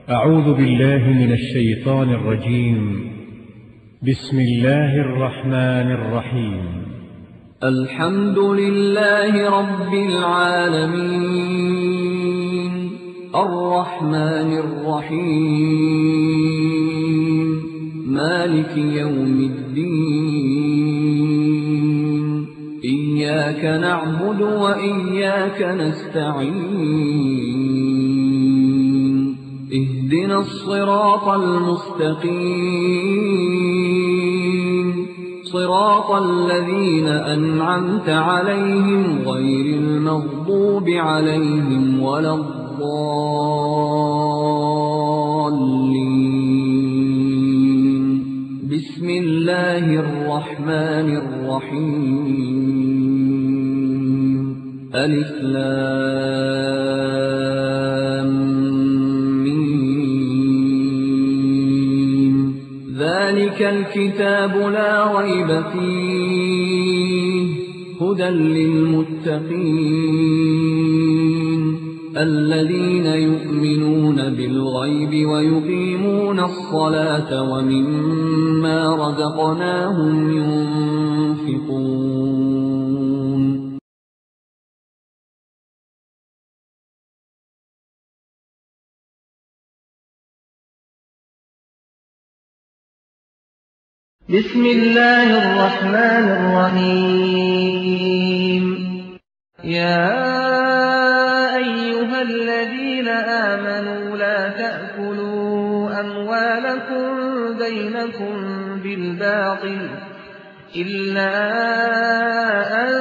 أعوذ بالله من الشيطان الرجيم. بسم الله الرحمن الرحيم. الحمد لله رب العالمين الرحمن الرحيم مالك يوم الدين إياك نعبد وإياك نستعين اهدنا الصراط المستقيم صراط الذين أنعمت عليهم غير المغضوب عليهم ولا الضالين. بسم الله الرحمن الرحيم. ألف لام ميم. ذلك الكتاب لا ريب فيه هدى للمتقين الذين يؤمنون بالغيب ويقيمون الصلاة ومما رزقناهم ينفقون. بسم الله الرحمن الرحيم. يا أيها الذين آمنوا لا تأكلوا أموالكم بينكم بالباطل إلا أن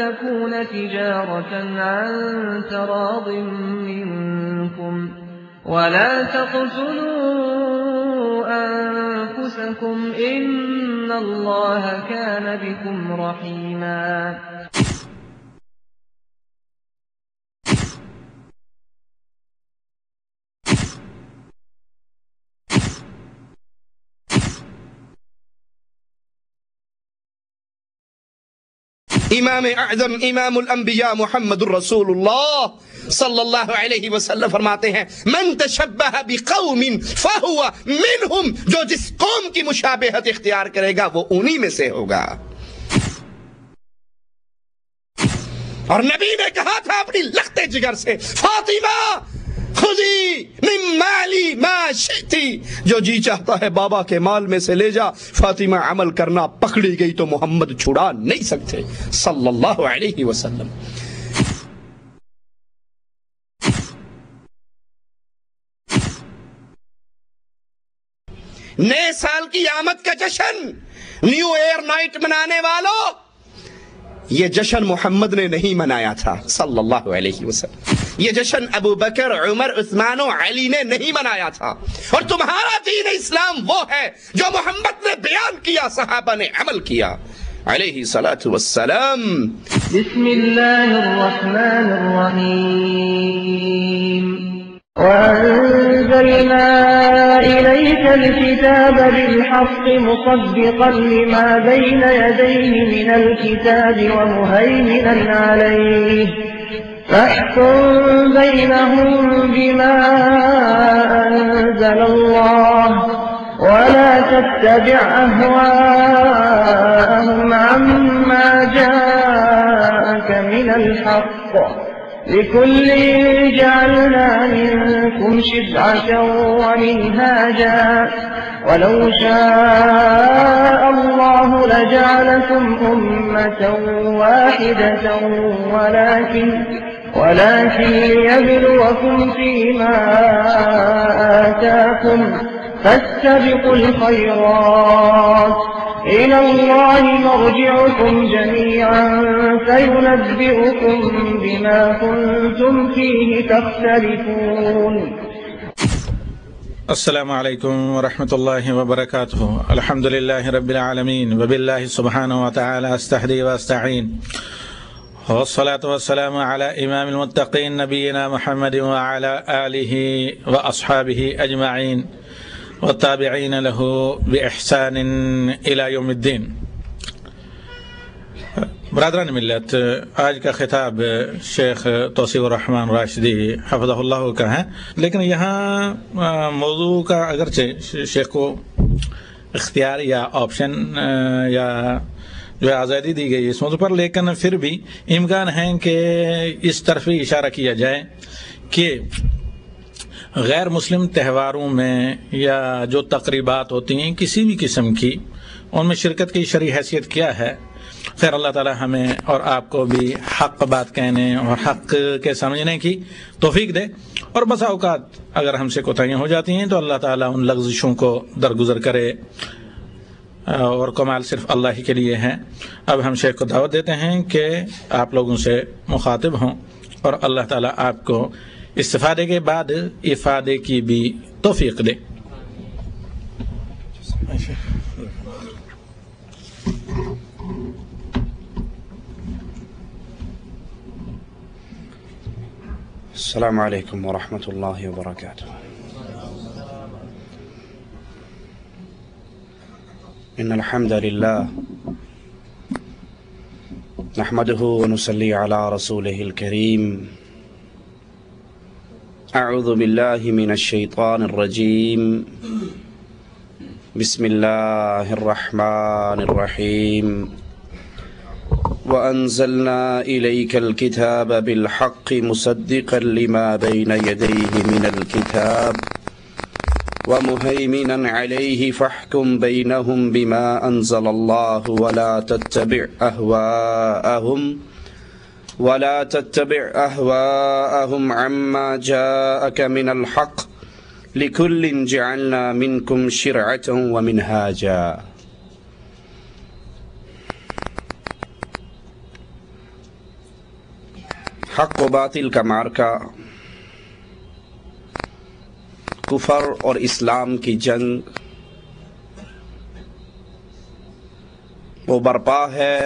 تكون تجارة عن تراض منكم ولا تقتلوا أنفسكم إن الله كان بكم رحيما. امام اعظم امام الانبیاء محمد الرسول اللہ صلی اللہ علیہ وسلم فرماتے ہیں من تشبہ بقوم فہو منہم، جو جس قوم کی مشابہت اختیار کرے گا وہ انہی میں سے ہوگا. اور نبی نے کہا تھا اپنی لخت جگر سے فاطمہ خذی من مالی ما شئتی، جو جی چاہتا ہے بابا کے مال میں سے لے جا. فاطمہ عمل کرنا پکڑی گئی تو محمد چھڑا نہیں سکتے صلی اللہ علیہ وسلم. نئے سال کی آمد کا جشن، نیو ایئر نائٹ منانے والوں، یہ جشن محمد نے نہیں منایا تھا صلی اللہ علیہ وسلم. یہ جشن ابو بکر، عمر، عثمان و علی نے نہیں منایا تھا. اور تمہارا دین اسلام وہ ہے جو محمد نے بیان کیا، صحابہ نے عمل کیا علیہ الصلاۃ والسلام. بسم الله الرحمن الرحيم. وأنزلنا إليك الكتاب بالحق مصدقا لما بين يديه من الكتاب ومهيمنا عليه فاحكم بينهم بما أنزل الله ولا تتبع أهواءهم عما جاءك من الحق لكل جعلنا منكم شرعة ومنهاجا ولو شاء الله لجعلكم أمة واحدة ولكن ليبلوكم فيما آتاكم فاستبقوا الخيرات إلى الله مرجعكم جميعا فينبئكم بما كنتم فيه تختلفون. السلام علیکم ورحمۃ اللہ وبرکاتہ. الحمد للہ رب العالمین وباللہ سبحانہ وتعالی استحدی واستعین والصلاة والسلام على امام المتقین نبینا محمد وعلى آلہ واصحابہ اجمعین والتابعین له بإحسان الى یوم الدین. برادران ملت، آج کا خطاب شیخ توصیف الرحمن راشدی حفظہ اللہ کا ہے، لیکن یہاں موضوع کا اگرچہ شیخ کو اختیار یا آپشن یا جو آزادی دی گئی اس موضوع پر، لیکن پھر بھی امکان ہے کہ اس طرف اشارہ کیا جائے کہ غیر مسلم تہواروں میں یا جو تقریبات ہوتی ہیں کسی بھی قسم کی، ان میں شرکت کی شرعی حیثیت کیا ہے۔ خیر اللہ تعالی ہمیں اور آپ کو بھی حق بات کہنے اور حق کے سمجھنے کی توفیق دے، اور بسا اوقات اگر ہم سے کوتاہیاں ہو جاتی ہیں تو اللہ تعالیٰ ان لغزشوں کو درگزر کرے، اور کمال صرف اللہ ہی کے لیے ہے۔ اب ہم شیخ کو دعوت دیتے ہیں کہ آپ لوگوں سے مخاطب ہوں، اور اللہ تعالیٰ آپ کو استفادے کے بعد افادے کی بھی توفیق دے۔ السلام علیکم ورحمۃ اللہ وبرکاتہ۔ ان الحمد للہ نحمده ونصلي على رسوله الكريم۔ اعوذ باللہ من الشیطان الرجیم، بسم اللہ الرحمن الرحیم۔ وَأَنزَلْنَا إِلَيْكَ الْكِتَابَ بِالْحَقِّ مُصَدِّقًا لِمَا بَيْنَ يَدَيْهِ مِنَ الْكِتَابِ وَمُهَيْمِنًا عَلَيْهِ فَاحْكُمْ بَيْنَهُمْ بِمَا أَنزَلَ اللَّهُ وَلَا تَتَّبِعْ أَهْوَاءَهُمْ عَمَّا جَاءَكَ مِنَ الْحَقِّ لِكُلٍّ جَعَلْنَا مِنْكُمْ شِرْعَةً وَمِنْهَاجًا۔ حق و باطل کا معرکہ، کفر اور اسلام کی جنگ، وہ برپا ہے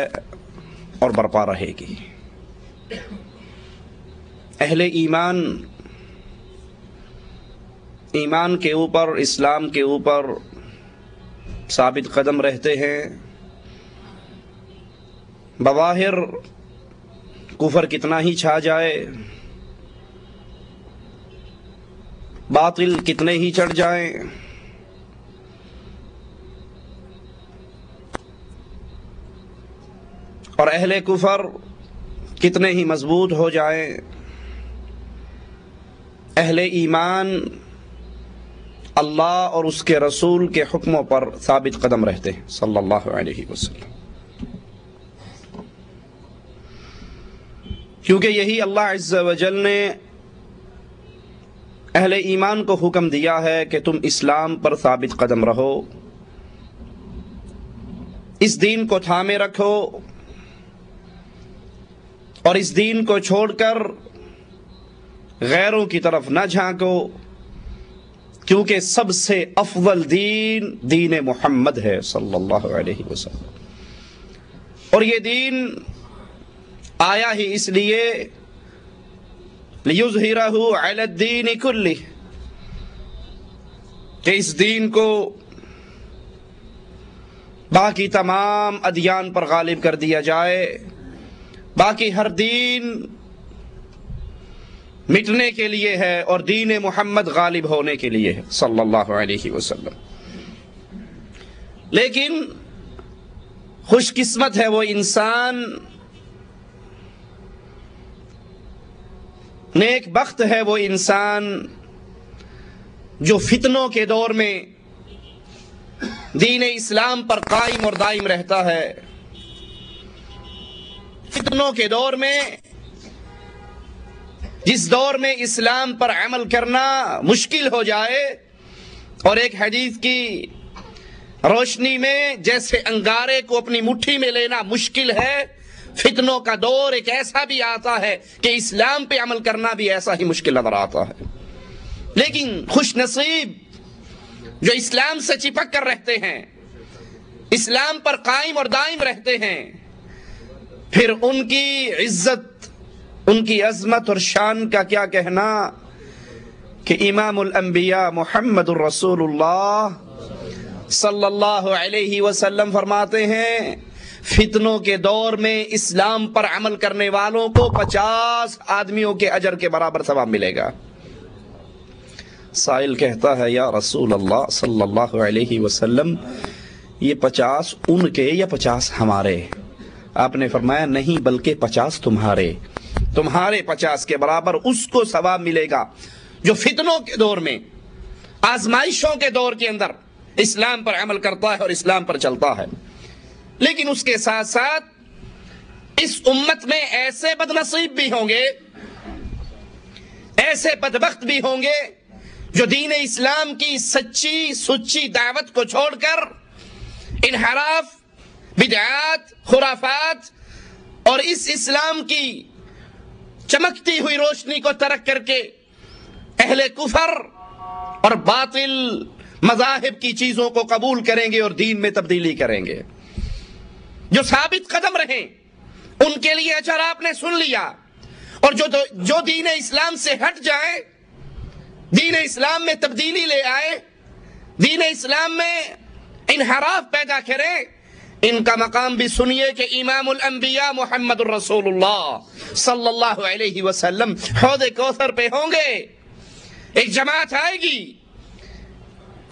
اور برپا رہے گی۔ اہل ایمان ایمان کے اوپر، اسلام کے اوپر ثابت قدم رہتے ہیں۔ بظاہر کفر کتنا ہی چھا جائے، باطل کتنے ہی چڑھ جائیں، اور اہل کفر کتنے ہی مضبوط ہو جائیں، اہل ایمان اللہ اور اس کے رسول کے حکموں پر ثابت قدم رہتے ہیں صلی اللہ علیہ وسلم، کیونکہ یہی اللہ عز و جل نے اہل ایمان کو حکم دیا ہے کہ تم اسلام پر ثابت قدم رہو، اس دین کو تھامے رکھو، اور اس دین کو چھوڑ کر غیروں کی طرف نہ جھانکو، کیونکہ سب سے افضل دین دین محمد ہے صلی اللہ علیہ وسلم، اور یہ دین آیا ہی اس لیے لِيُظْهِرَهُ عَلَى الدِّينِ كُلِّهِ کہ اس دین کو باقی تمام ادیان پر غالب کر دیا جائے، باقی ہر دین مٹنے کے لیے ہے اور دین محمد غالب ہونے کے لیے ہے صلی اللہ علیہ وسلم۔ لیکن خوش قسمت ہے وہ انسان، نیک بخت ہے وہ انسان جو فتنوں کے دور میں دین اسلام پر قائم اور دائم رہتا ہے۔ فتنوں کے دور میں، جس دور میں اسلام پر عمل کرنا مشکل ہو جائے، اور ایک حدیث کی روشنی میں جیسے انگارے کو اپنی مٹھی میں لینا مشکل ہے، فتنوں کا دور ایک ایسا بھی آتا ہے کہ اسلام پہ عمل کرنا بھی ایسا ہی مشکل نظر آتا ہے۔ لیکن خوش نصیب جو اسلام سے چپک کر رہتے ہیں، اسلام پر قائم اور دائم رہتے ہیں، پھر ان کی عزت، ان کی عظمت اور شان کا کیا کہنا کہ امام الانبیاء محمد الرسول اللہ صلی اللہ علیہ وسلم فرماتے ہیں فتنوں کے دور میں اسلام پر عمل کرنے والوں کو 50 آدمیوں کے اجر کے برابر ثواب ملے گا۔ سائل کہتا ہے یا رسول اللہ صلی اللہ علیہ وسلم، یہ 50 ان کے یا 50 ہمارے؟ آپ نے فرمایا نہیں، بلکہ 50 تمہارے 50 کے برابر اس کو ثواب ملے گا جو فتنوں کے دور میں، آزمائشوں کے دور کے اندر اسلام پر عمل کرتا ہے اور اسلام پر چلتا ہے۔ لیکن اس کے ساتھ ساتھ اس امت میں ایسے بد نصیب بھی ہوں گے، ایسے بدبخت بھی ہوں گے جو دین اسلام کی سچی سچی دعوت کو چھوڑ کر انحراف، بدعات، خرافات اور اس اسلام کی چمکتی ہوئی روشنی کو ترک کر کے اہل کفر اور باطل مذاہب کی چیزوں کو قبول کریں گے اور دین میں تبدیلی کریں گے۔ جو ثابت قدم رہیں ان کے لیے اجر آپ نے سن لیا، اور جو دین اسلام سے ہٹ جائے، دین اسلام میں تبدیلی لے آئے، دین اسلام میں انحراف پیدا کرے، ان کا مقام بھی سنیے کہ امام الانبیاء محمد الرسول اللہ صلی اللہ علیہ وسلم حوض کوثر پہ ہوں گے۔ ایک جماعت آئے گی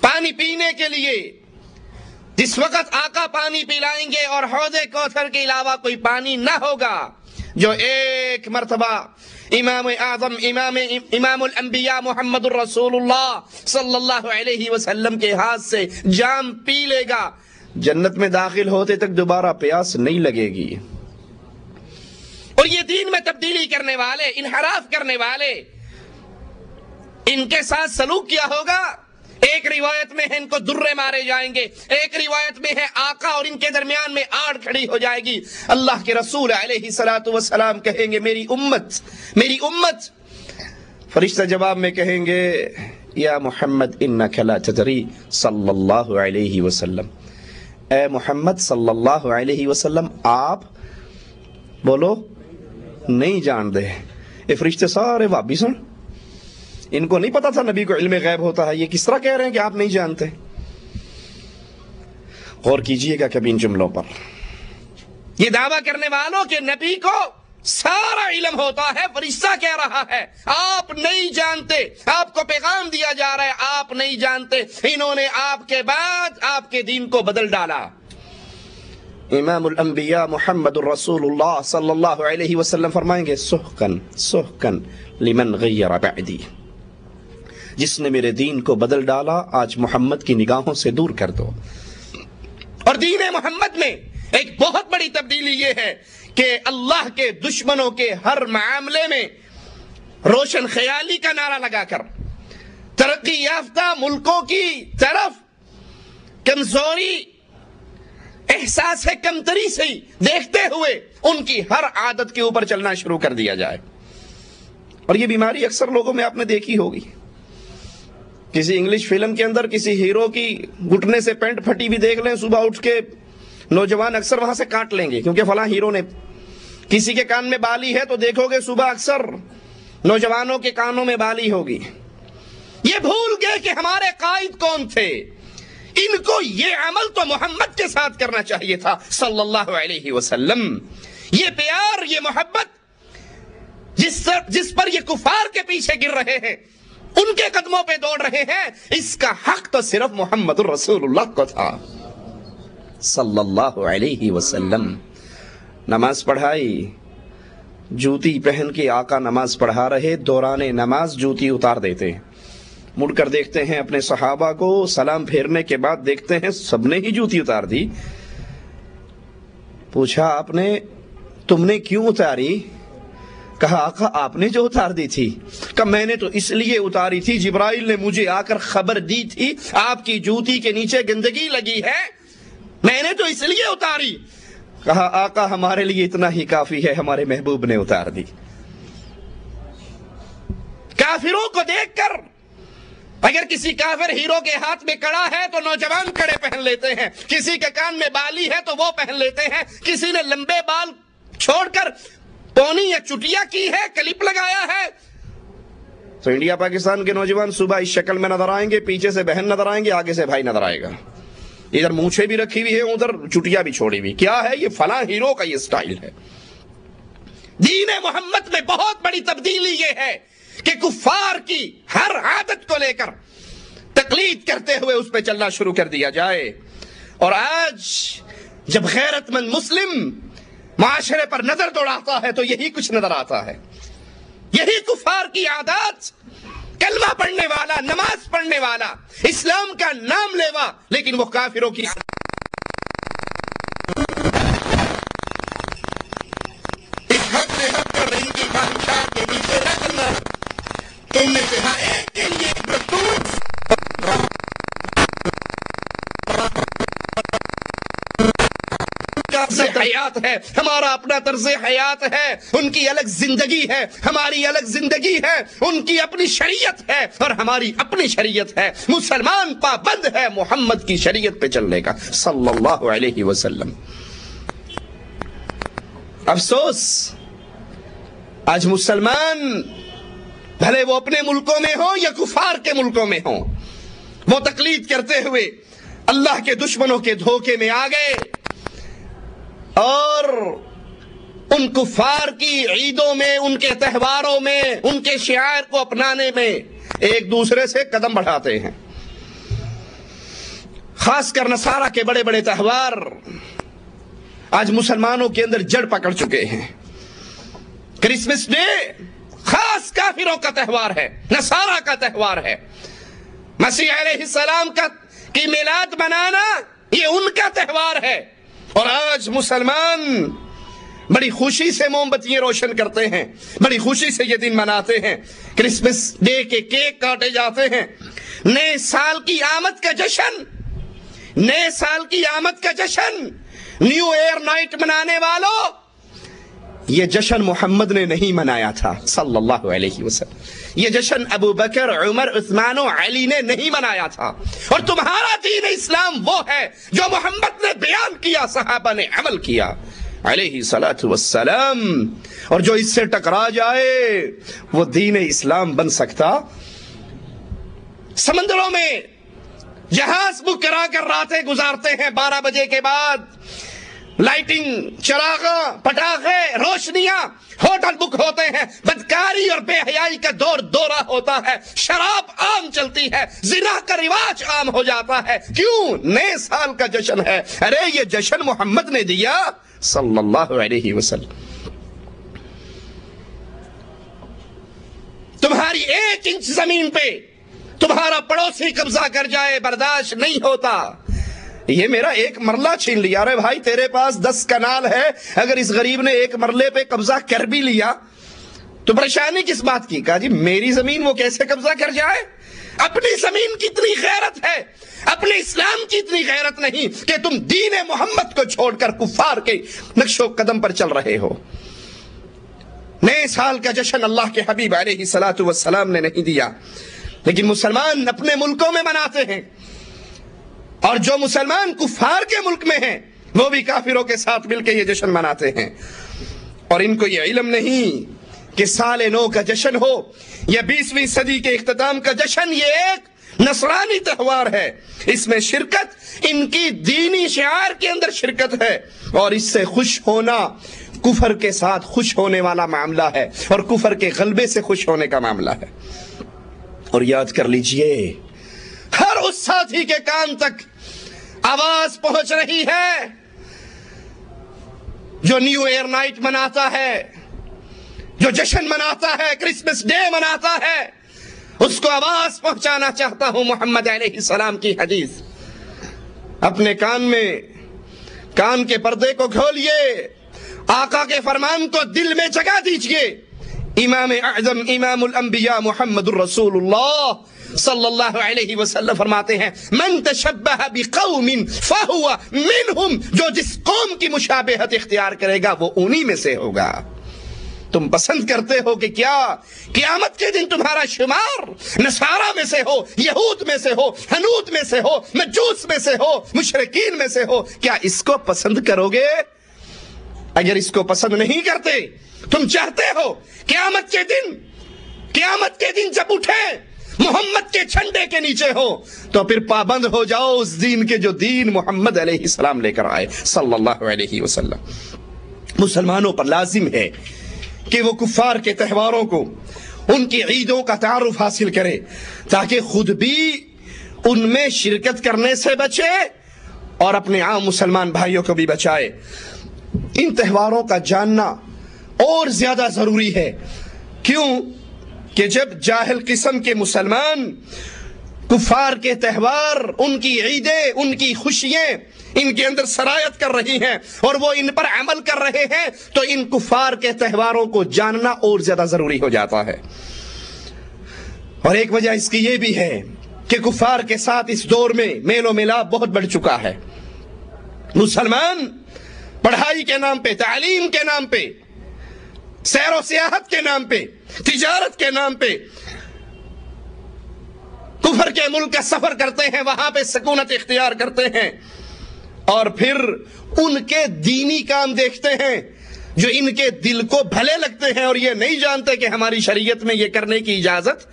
پانی پینے کے لیے، جس وقت آقا پانی پلائیں گے اور حوض کوثر کے علاوہ کوئی پانی نہ ہوگا، جو ایک مرتبہ امام اعظم امام الانبیاء محمد الرسول اللہ صلی اللہ علیہ وسلم کے ہاتھ سے جام پی لے گا، جنت میں داخل ہوتے تک دوبارہ پیاس نہیں لگے گی۔ اور یہ دین میں تبدیلی کرنے والے، انحراف کرنے والے، ان کے ساتھ سلوک کیا ہوگا؟ ایک روایت میں ہے ان کو درے مارے جائیں گے، ایک روایت میں ہے آقا اور ان کے درمیان میں آڑ کھڑی ہو جائے گی۔ اللہ کے رسول علیہ الصلوۃ والسلام کہیں گے میری امت، میری امت۔ فرشتہ جواب میں کہیں گے یا محمد انک لا تدری صلی اللہ علیہ وسلم، اے محمد صلی اللہ علیہ وسلم آپ بولو نہیں جانتے۔ یہ فرشتے سارے وابی سن، ان کو نہیں پتا تھا نبی کو علم غیب ہوتا ہے، یہ کس طرح کہہ رہے ہیں کہ آپ نہیں جانتے؟ غور کیجئے گا کبھی ان جملوں پر۔ یہ دعویٰ کرنے والوں کہ نبی کو سارا علم ہوتا ہے، فرشتہ کہہ رہا ہے آپ نہیں جانتے، آپ کو پیغام دیا جا رہا ہے آپ نہیں جانتے، انہوں نے آپ کے بعد آپ کے دین کو بدل ڈالا۔ امام الانبیاء محمد الرسول اللہ صلی اللہ علیہ وسلم فرمائیں گے سحقن سحقن لمن غیر بعدی، جس نے میرے دین کو بدل ڈالا آج محمد کی نگاہوں سے دور کر دو۔ اور دین محمد میں ایک بہت بڑی تبدیلی یہ ہے کہ اللہ کے دشمنوں کے ہر معاملے میں روشن خیالی کا نعرہ لگا کر ترقی یافتہ ملکوں کی طرف کمزوری، احساس کمتری سے دیکھتے ہوئے ان کی ہر عادت کے اوپر چلنا شروع کر دیا جائے۔ اور یہ بیماری اکثر لوگوں میں آپ نے دیکھی ہوگی، کسی انگلش فلم کے اندر کسی ہیرو کی گھٹنے سے پینٹ پھٹی بھی دیکھ لیں، صبح اٹھ کے نوجوان اکثر وہاں سے کاٹ لیں گے کیونکہ فلاں ہیرو نے۔ کسی کے کان میں بالی ہے تو دیکھو گے صبح اکثر نوجوانوں کے کانوں میں بالی ہوگی۔ یہ بھول گئے کہ ہمارے قائد کون تھے، ان کو یہ عمل تو محمد کے ساتھ کرنا چاہیے تھا صلی اللہ علیہ وسلم۔ یہ پیار، یہ محبت جس پر یہ کفار کے پیچھے گر رہے ہیں، ان کے قدموں پہ دوڑ رہے ہیں، اس کا حق تو صرف محمد الرسول اللہ کو تھا صلی اللہ علیہ وسلم۔ نماز پڑھائی، جوتی پہن کے آقا نماز پڑھا رہے، دوران نماز جوتی اتار دیتے، مڑ کر دیکھتے ہیں اپنے صحابہ کو، سلام پھیرنے کے بعد دیکھتے ہیں سب نے ہی جوتی اتار دی۔ پوچھا آپ نے تم نے کیوں اتاری؟ کہا آقا آپ نے جو اتار دی تھی۔ کہا میں نے تو اس لیے اتاری تھی، جبرائیل نے مجھے آ کر خبر دی تھی آپ کی جوتی کے نیچے گندگی لگی ہے، میں نے تو اس لیے اتاری۔ کہا آقا ہمارے لیے اتنا ہی کافی ہے، ہمارے محبوب نے اتار دی۔ کافروں کو دیکھ کر اگر کسی کافر ہیرو کے ہاتھ میں کڑا ہے تو نوجوان کڑے پہن لیتے ہیں، کسی کے کان میں بالی ہے تو وہ پہن لیتے ہیں، کسی نے لمبے بال چھوڑ کر پونی یا چٹیا کی ہے، کلپ لگایا ہے، تو انڈیا پاکستان کے نوجوان صبح اس شکل میں نظر آئیں گے، پیچھے سے بہن نظر آئیں گے، آگے سے بھائی نظر آئے گا۔ ادھر مونچھیں بھی رکھی ہوئی ہے، ادھر چٹیاں بھی چھوڑی ہوئی. کیا ہے یہ؟ فلاں ہیرو کا یہ سٹائل ہے. دین محمد میں بہت بڑی تبدیلی یہ ہے کہ کفار کی ہر عادت کو لے کر تقلید کرتے ہوئے اس پہ چلنا شروع کر دیا جائے. اور آج جب غیرت مند مسلم معاشرے پر نظر دوڑاتا ہے تو یہی کچھ نظر آتا ہے. یہی کفار کی عادات. کلمہ پڑھنے والا، نماز پڑھنے والا، اسلام کا نام لیوا، لیکن وہ کافروں کی حیات ہے، ہمارا اپنا طرز حیات ہے، ان کی الگ زندگی ہے، ہماری الگ زندگی ہے، ان کی اپنی شریعت ہے اور ہماری اپنی شریعت ہے. مسلمان پابند ہے محمد کی شریعت پہ چلنے کا صلی اللہ علیہ وسلم. افسوس آج مسلمان بھلے وہ اپنے ملکوں میں ہوں یا کفار کے ملکوں میں ہوں، وہ تقلید کرتے ہوئے اللہ کے دشمنوں کے دھوکے میں آ گئے اور ان کفار کی عیدوں میں، ان کے تہواروں میں، ان کے شعائر کو اپنانے میں ایک دوسرے سے قدم بڑھاتے ہیں. خاص کر نصارہ کے بڑے بڑے تہوار آج مسلمانوں کے اندر جڑ پکڑ چکے ہیں. کرسمس ڈے خاص کافروں کا تہوار ہے، نصارہ کا تہوار ہے. مسیح علیہ السلام کی میلاد منانا یہ ان کا تہوار ہے. اور آج مسلمان بڑی خوشی سے موم بتیاں روشن کرتے ہیں، بڑی خوشی سے یہ دن مناتے ہیں. کرسمس ڈے کے کیک کاٹے جاتے ہیں. نئے سال کی آمد کا جشن، نئے سال کی آمد کا جشن، نیو ایئر نائٹ منانے والوں، یہ جشن محمد نے نہیں منایا تھا صلی اللہ علیہ وسلم. یہ جشن ابو بکر، عمر، عثمان و علی نے نہیں منایا تھا. اور تمہارا دین اسلام وہ ہے جو محمد نے بیان کیا، صحابہ نے عمل کیا علیہ الصلوۃ والسلام. اور جو اس سے ٹکرا جائے وہ دین اسلام بن سکتا؟ سمندروں میں جہاز بک کرا کر راتیں گزارتے ہیں 12 بجے کے بعد. لائٹنگ، چراغاں، پٹاخے، روشنیاں، ہوٹل بک ہوتے ہیں. بدکاری اور بے حیائی کا دورہ ہوتا ہے. شراب عام چلتی ہے. زنا کا رواج عام ہو جاتا ہے. کیوں؟ نئے سال کا جشن ہے. ارے یہ جشن محمد نے دیا صلی اللہ علیہ وسلم. تمہاری 1 انچ زمین پہ تمہارا پڑوسی قبضہ کر جائے برداشت نہیں ہوتا. یہ میرا 1 مرلہ چھین لیا. ارے بھائی تیرے پاس 10 کنال ہے، اگر اس غریب نے 1 مرلے پہ قبضہ کر بھی لیا تو پریشانی کس بات کی؟ کہا جی میری زمین وہ کیسے قبضہ کر جائے؟ اپنی زمین کی اتنی غیرت ہے، اپنے اسلام کی اتنی غیرت نہیں کہ تم دین محمد کو چھوڑ کر کفار کے نقش و قدم پر چل رہے ہو. نئے سال کا جشن اللہ کے حبیب علیہ الصلوۃ والسلام نے نہیں دیا، لیکن مسلمان اپنے ملکوں میں مناتے ہیں. اور جو مسلمان کفار کے ملک میں ہیں وہ بھی کافروں کے ساتھ مل کے یہ جشن مناتے ہیں. اور ان کو یہ علم نہیں کہ سال نو کا جشن ہو یا 20ویں صدی کے اختتام کا جشن، یہ ایک نصرانی تہوار ہے. اس میں شرکت ان کی دینی شعائر کے اندر شرکت ہے، اور اس سے خوش ہونا کفر کے ساتھ خوش ہونے والا معاملہ ہے، اور کفر کے غلبے سے خوش ہونے کا معاملہ ہے. اور یاد کر لیجئے، ہر اس ساتھی کے کان تک آواز پہنچ رہی ہے جو نیو ایئر نائٹ مناتا ہے، جو جشن مناتا ہے، کرسمس ڈے مناتا ہے، اس کو آواز پہنچانا چاہتا ہوں محمد علیہ السلام کی حدیث. اپنے کان کے پردے کو کھولیے، آقا کے فرمان کو دل میں جگہ دیجئے. امام اعظم، امام الانبیاء محمد الرسول اللہ صلی اللہ علیہ وسلم فرماتے ہیں من تشبہ بقوم فہو منہم، جو جس قوم کی مشابہت اختیار کرے گا وہ انہی میں سے ہوگا. تم پسند کرتے ہو کہ کیا قیامت کے دن تمہارا شمار نصارہ میں سے ہو، یہود میں سے ہو، حنود میں سے ہو، مجوس میں سے ہو، مشرکین میں سے ہو؟ کیا اس کو پسند کرو گے؟ اگر اس کو پسند نہیں کرتے، تم چاہتے ہو قیامت کے دن جب اٹھے محمد کے جھنڈے کے نیچے ہو تو پھر پابند ہو جاؤ اس دین کے جو دین محمد علیہ السلام لے کر آئے صلی اللہ علیہ وسلم۔ مسلمانوں پر لازم ہے کہ وہ کفار کے تہواروں کو، ان کی عیدوں کا تعارف حاصل کرے تاکہ خود بھی ان میں شرکت کرنے سے بچے اور اپنے عام مسلمان بھائیوں کو بھی بچائے۔ ان تہواروں کا جاننا اور زیادہ ضروری ہے، کیوں کہ جب جاہل قسم کے مسلمان کفار کے تہوار، ان کی عیدیں، ان کی خوشیاں ان کے اندر سرایت کر رہی ہیں اور وہ ان پر عمل کر رہے ہیں تو ان کفار کے تہواروں کو جاننا اور زیادہ ضروری ہو جاتا ہے۔ اور ایک وجہ اس کی یہ بھی ہے کہ کفار کے ساتھ اس دور میں میل و ملاپ بہت بڑھ چکا ہے۔ مسلمان پڑھائی کے نام پہ، تعلیم کے نام پہ، سیر و سیاحت کے نام پہ، تجارت کے نام پہ کفر کے ملک کا سفر کرتے ہیں، وہاں پہ سکونت اختیار کرتے ہیں اور پھر ان کے دینی کام دیکھتے ہیں جو ان کے دل کو بھلے لگتے ہیں اور یہ نہیں جانتے کہ ہماری شریعت میں یہ کرنے کی اجازت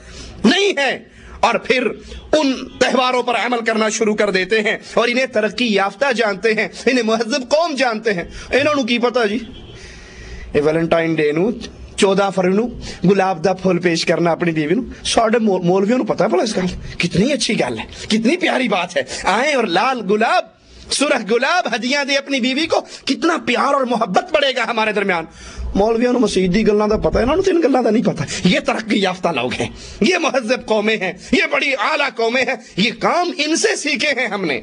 نہیں ہے، اور پھر ان تہواروں پر عمل کرنا شروع کر دیتے ہیں اور انہیں ترقی یافتہ جانتے ہیں، انہیں مہذب قوم جانتے ہیں۔ انہوں کی پتا جی ویلنٹائن ڈے نو 14 فروری نو گلاب دا پھول پیش کرنا اپنی بیوی نو، ساڑھے مولویوں نو پتا بڑا اس گل، کتنی اچھی گل ہے، کتنی پیاری بات ہے، آئیں اور لال گلاب، سرخ گلاب ہدیاں دے اپنی بیوی کو، کتنا پیار اور محبت بڑھے گا ہمارے درمیان۔ مولویوں نو مسجد دی گلاں دا پتہ ہے، انہوں تین گلاں دا نہیں پتہ۔ یہ ترقی یافتہ لوگ ہیں، یہ مہذب قومیں ہیں، یہ بڑی اعلیٰ قومیں ہیں، یہ کام ان سے سیکھے ہیں ہم نے۔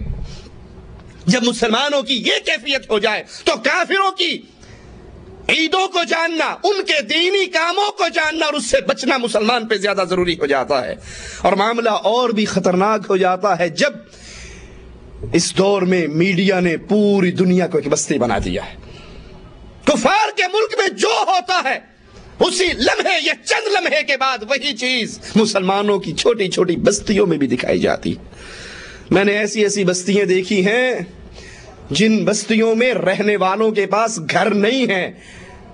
جب مسلمانوں کی یہ کیفیت ہو جائے تو کافروں کی عیدوں کو جاننا، ان کے دینی کاموں کو جاننا اور اس سے بچنا مسلمان پہ زیادہ ضروری ہو جاتا ہے۔ اور معاملہ اور بھی خطرناک ہو جاتا ہے جب اس دور میں میڈیا نے پوری دنیا کو ایک بستی بنا دیا ہے۔ کفار کے ملک میں جو ہوتا ہے اسی لمحے یا چند لمحے کے بعد وہی چیز مسلمانوں کی چھوٹی چھوٹی بستیوں میں بھی دکھائی جاتی۔ میں نے ایسی ایسی بستیاں دیکھی ہیں جن بستیوں میں رہنے والوں کے پاس گھر نہیں ہے،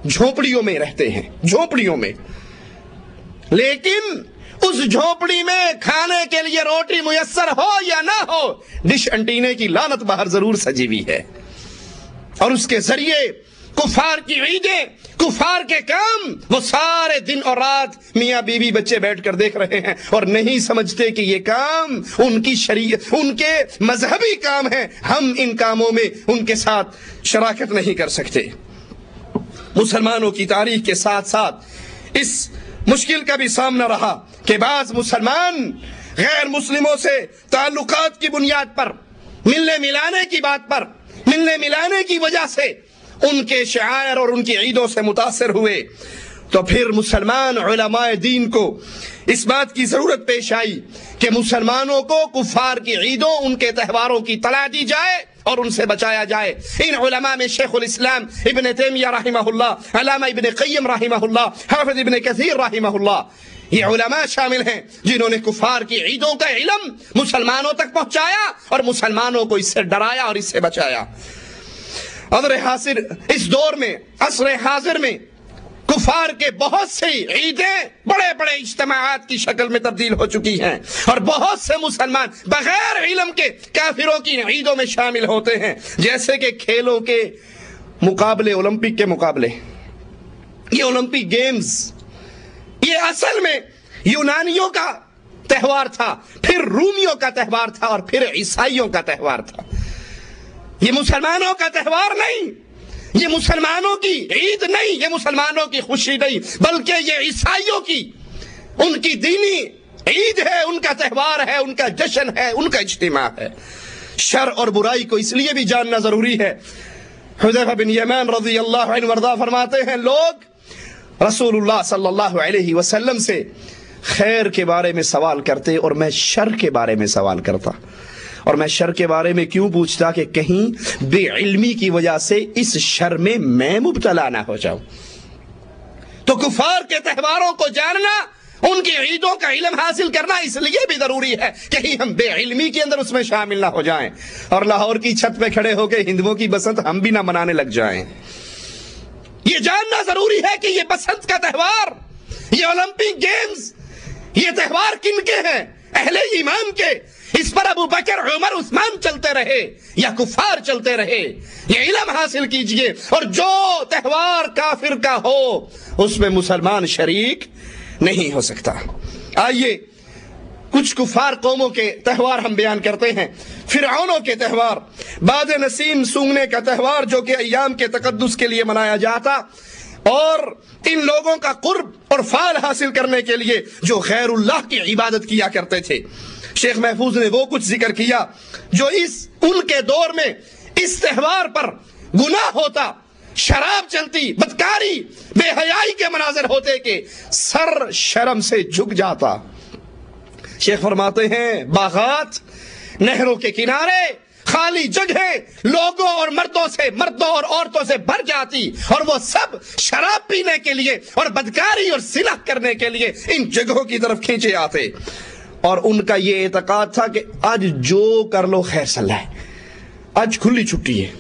جھونپڑیوں میں رہتے ہیں، جھونپڑیوں میں، لیکن اس جھونپڑی میں کھانے کے لیے روٹی میسر ہو یا نہ ہو، ڈش انٹینے کی لعنت باہر ضرور سجی ہوئی ہے، اور اس کے ذریعے کفار کی عیدیں، کفار کے کام وہ سارے دن اور رات میاں بیوی بچے بیٹھ کر دیکھ رہے ہیں اور نہیں سمجھتے کہ یہ کام ان کی شریعت، ان کے مذہبی کام ہیں، ہم ان کاموں میں ان کے ساتھ شراکت نہیں کر سکتے۔ مسلمانوں کی تاریخ کے ساتھ ساتھ اس مشکل کا بھی سامنا رہا کہ بعض مسلمان غیر مسلموں سے تعلقات کی بنیاد پر، ملنے ملانے کی بات پر، ملنے ملانے کی وجہ سے ان کے شعائر اور ان کی عیدوں سے متاثر ہوئے، تو پھر مسلمان علماء دین کو اس بات کی ضرورت پیش آئی کہ مسلمانوں کو کفار کی عیدوں، ان کے تہواروں کی اطلاع دی جائے اور ان سے بچایا جائے۔ ان علماء میں شیخ الاسلام ابن تیمیہ رحمہ اللہ، علامہ ابن قیم رحمہ اللہ، حافظ ابن کثیر رحمہ اللہ، یہ علماء شامل ہیں جنہوں نے کفار کی عیدوں کا علم مسلمانوں تک پہنچایا اور مسلمانوں کو اس سے ڈرایا اور اس سے بچایا۔ اس دور میں، عصر حاضر میں کفار کے بہت سی عیدیں بڑے بڑے اجتماعات کی شکل میں تبدیل ہو چکی ہیں اور بہت سے مسلمان بغیر علم کے کافروں کی عیدوں میں شامل ہوتے ہیں، جیسے کہ کھیلوں کے مقابلے، اولمپک کے مقابلے، یہ اولمپک گیمز یہ اصل میں یونانیوں کا تہوار تھا، پھر رومیوں کا تہوار تھا اور پھر عیسائیوں کا تہوار تھا۔ یہ مسلمانوں کا تہوار نہیں، یہ مسلمانوں کی عید نہیں، یہ مسلمانوں کی خوشی نہیں، بلکہ یہ عیسائیوں کی، ان کی دینی عید ہے، ان کا تہوار ہے، ان کا جشن ہے، ان کا اجتماع ہے۔ شر اور برائی کو اس لیے بھی جاننا ضروری ہے۔ حذیفہ بن یمان رضی اللہ عنہ وارضاہ فرماتے ہیں، لوگ رسول اللہ صلی اللہ علیہ وسلم سے خیر کے بارے میں سوال کرتے اور میں شر کے بارے میں سوال کرتا، اور میں شر کے بارے میں کیوں پوچھتا کہ کہیں بے علمی کی وجہ سے اس شر میں میں مبتلا نہ ہو جاؤں۔ تو کفار کے تہواروں کو جاننا، ان کی عیدوں کا علم حاصل کرنا اس لیے بھی ضروری ہے کہیں ہم بے علمی کے اندر اس میں شامل نہ ہو جائیں اور لاہور کی چھت پہ کھڑے ہو کے ہندوؤں کی بسنت ہم بھی نہ منانے لگ جائیں۔ یہ جاننا ضروری ہے کہ یہ بسنت کا تہوار، یہ اولمپک گیمز، یہ تہوار کن کے ہیں؟ اہل ایمان کے۔ اس پر ابو بکر، عمر، عثمان چلتے رہے یا کفار چلتے رہے؟ یہ علم حاصل کیجئے، اور جو تہوار کافر کا ہو اس میں مسلمان شریک نہیں ہو سکتا۔ آئیے کچھ کفار قوموں کے تہوار ہم بیان کرتے ہیں۔ فرعونوں کے تہوار، باد نسیم سونگنے کا تہوار جو کہ ایام کے تقدس کے لیے منایا جاتا، اور ان لوگوں کا قرب اور فال حاصل کرنے کے لیے جو غیر اللہ کی عبادت کیا کرتے تھے۔ شیخ محفوظ نے وہ کچھ ذکر کیا جو ان کے دور میں اس تہوار پر گناہ ہوتا، شراب چلتی، بدکاری، بے حیائی کے مناظر ہوتے کہ سر شرم سے جھک جاتا۔ شیخ فرماتے ہیں باغات، نہروں کے کنارے، خالی جگہیں لوگوں اور مردوں اور عورتوں سے بھر جاتی، اور وہ سب شراب پینے کے لیے اور بدکاری اور زنا کرنے کے لیے ان جگہوں کی طرف کھینچے آتے۔ اور ان کا یہ اعتقاد تھا کہ آج جو کر لو خیر صلاح ہے، آج کھلی چھٹی ہے،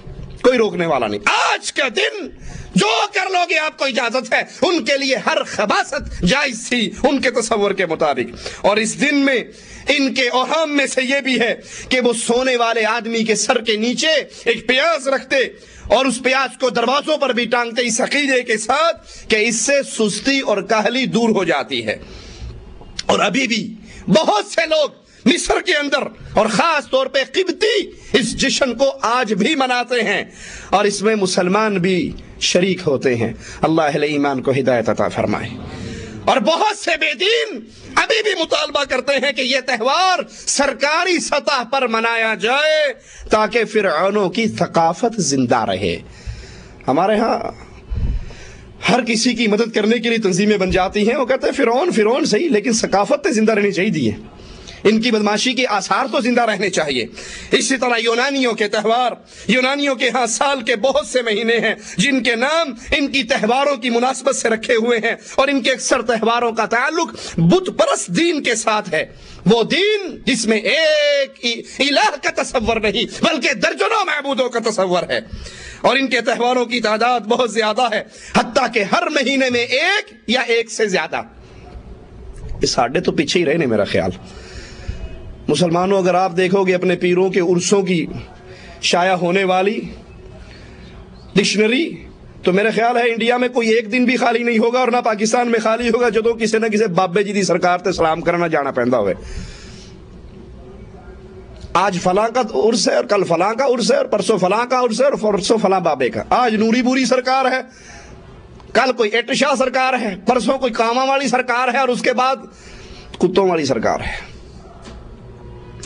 کوئی روکنے والا نہیں، آج کا دن جو کر لو گے آپ کو اجازت ہے۔ ان کے لیے ہر خباثت جائز تھی ان کے تصور کے مطابق۔ اور اس دن میں ان کے اوہام میں سے یہ بھی ہے کہ وہ سونے والے آدمی کے سر کے نیچے ایک پیاز رکھتے اور اس پیاز کو دروازوں پر بھی ٹانگتے، اس عقیدے کے ساتھ کہ اس سے سستی اور کاہلی دور ہو جاتی ہے۔ اور ابھی بھی بہت سے لوگ مصر کے اندر اور خاص طور پہ قبطی اس جشن کو آج بھی مناتے ہیں، اور اس میں مسلمان بھی شریک ہوتے ہیں۔ اللہ اہل ایمان کو ہدایت عطا فرمائے۔ اور بہت سے بے دین ابھی بھی مطالبہ کرتے ہیں کہ یہ تہوار سرکاری سطح پر منایا جائے تاکہ فرعونوں کی ثقافت زندہ رہے۔ ہمارے ہاں ہر کسی کی مدد کرنے کے لیے تنظیمیں بن جاتی ہیں، وہ کہتے ہیں فرعون صحیح، لیکن ثقافت تو زندہ رہنی چاہیے، ان کی بدماشی کے آثار تو زندہ رہنے چاہیے۔ اسی طرح یونانیوں کے تہوار، یونانیوں کے ہاں سال کے بہت سے مہینے ہیں جن کے نام ان کی تہواروں کی مناسبت سے رکھے ہوئے ہیں، اور ان کے اکثر تہواروں کا تعلق بت پرست دین کے ساتھ ہے، وہ دین جس میں ایک الہ کا تصور نہیں بلکہ درجنوں معبودوں کا تصور ہے۔ اور ان کے تہواروں کی تعداد بہت زیادہ ہے، حتیٰ کہ ہر مہینے میں ایک یا ایک سے زیادہ۔ ساڑھے تو پیچھے ہی رہے میرا خیال۔ مسلمانوں اگر آپ دیکھو گے اپنے پیروں کے عرسوں کی شائع ہونے والی ڈکشنری، تو میرا خیال ہے انڈیا میں کوئی ایک دن بھی خالی نہیں ہوگا، اور نہ پاکستان میں خالی ہوگا جدوں کسی نہ کسی بابے جی دی سرکار تے سلام کرنا جانا پہندا ہوئے۔ آج فلاں کا عرس ہے اور کل فلاں کا عرس ہے اور پرسوں فلاں کا عرس ہے اور پرسوں فلاں بابے کا۔ آج نوری بوری سرکار ہے، کل کوئی ایٹ شاہ سرکار ہے، پرسوں کوئی کاما والی سرکار ہے، اور اس کے بعد کتوں والی سرکار ہے۔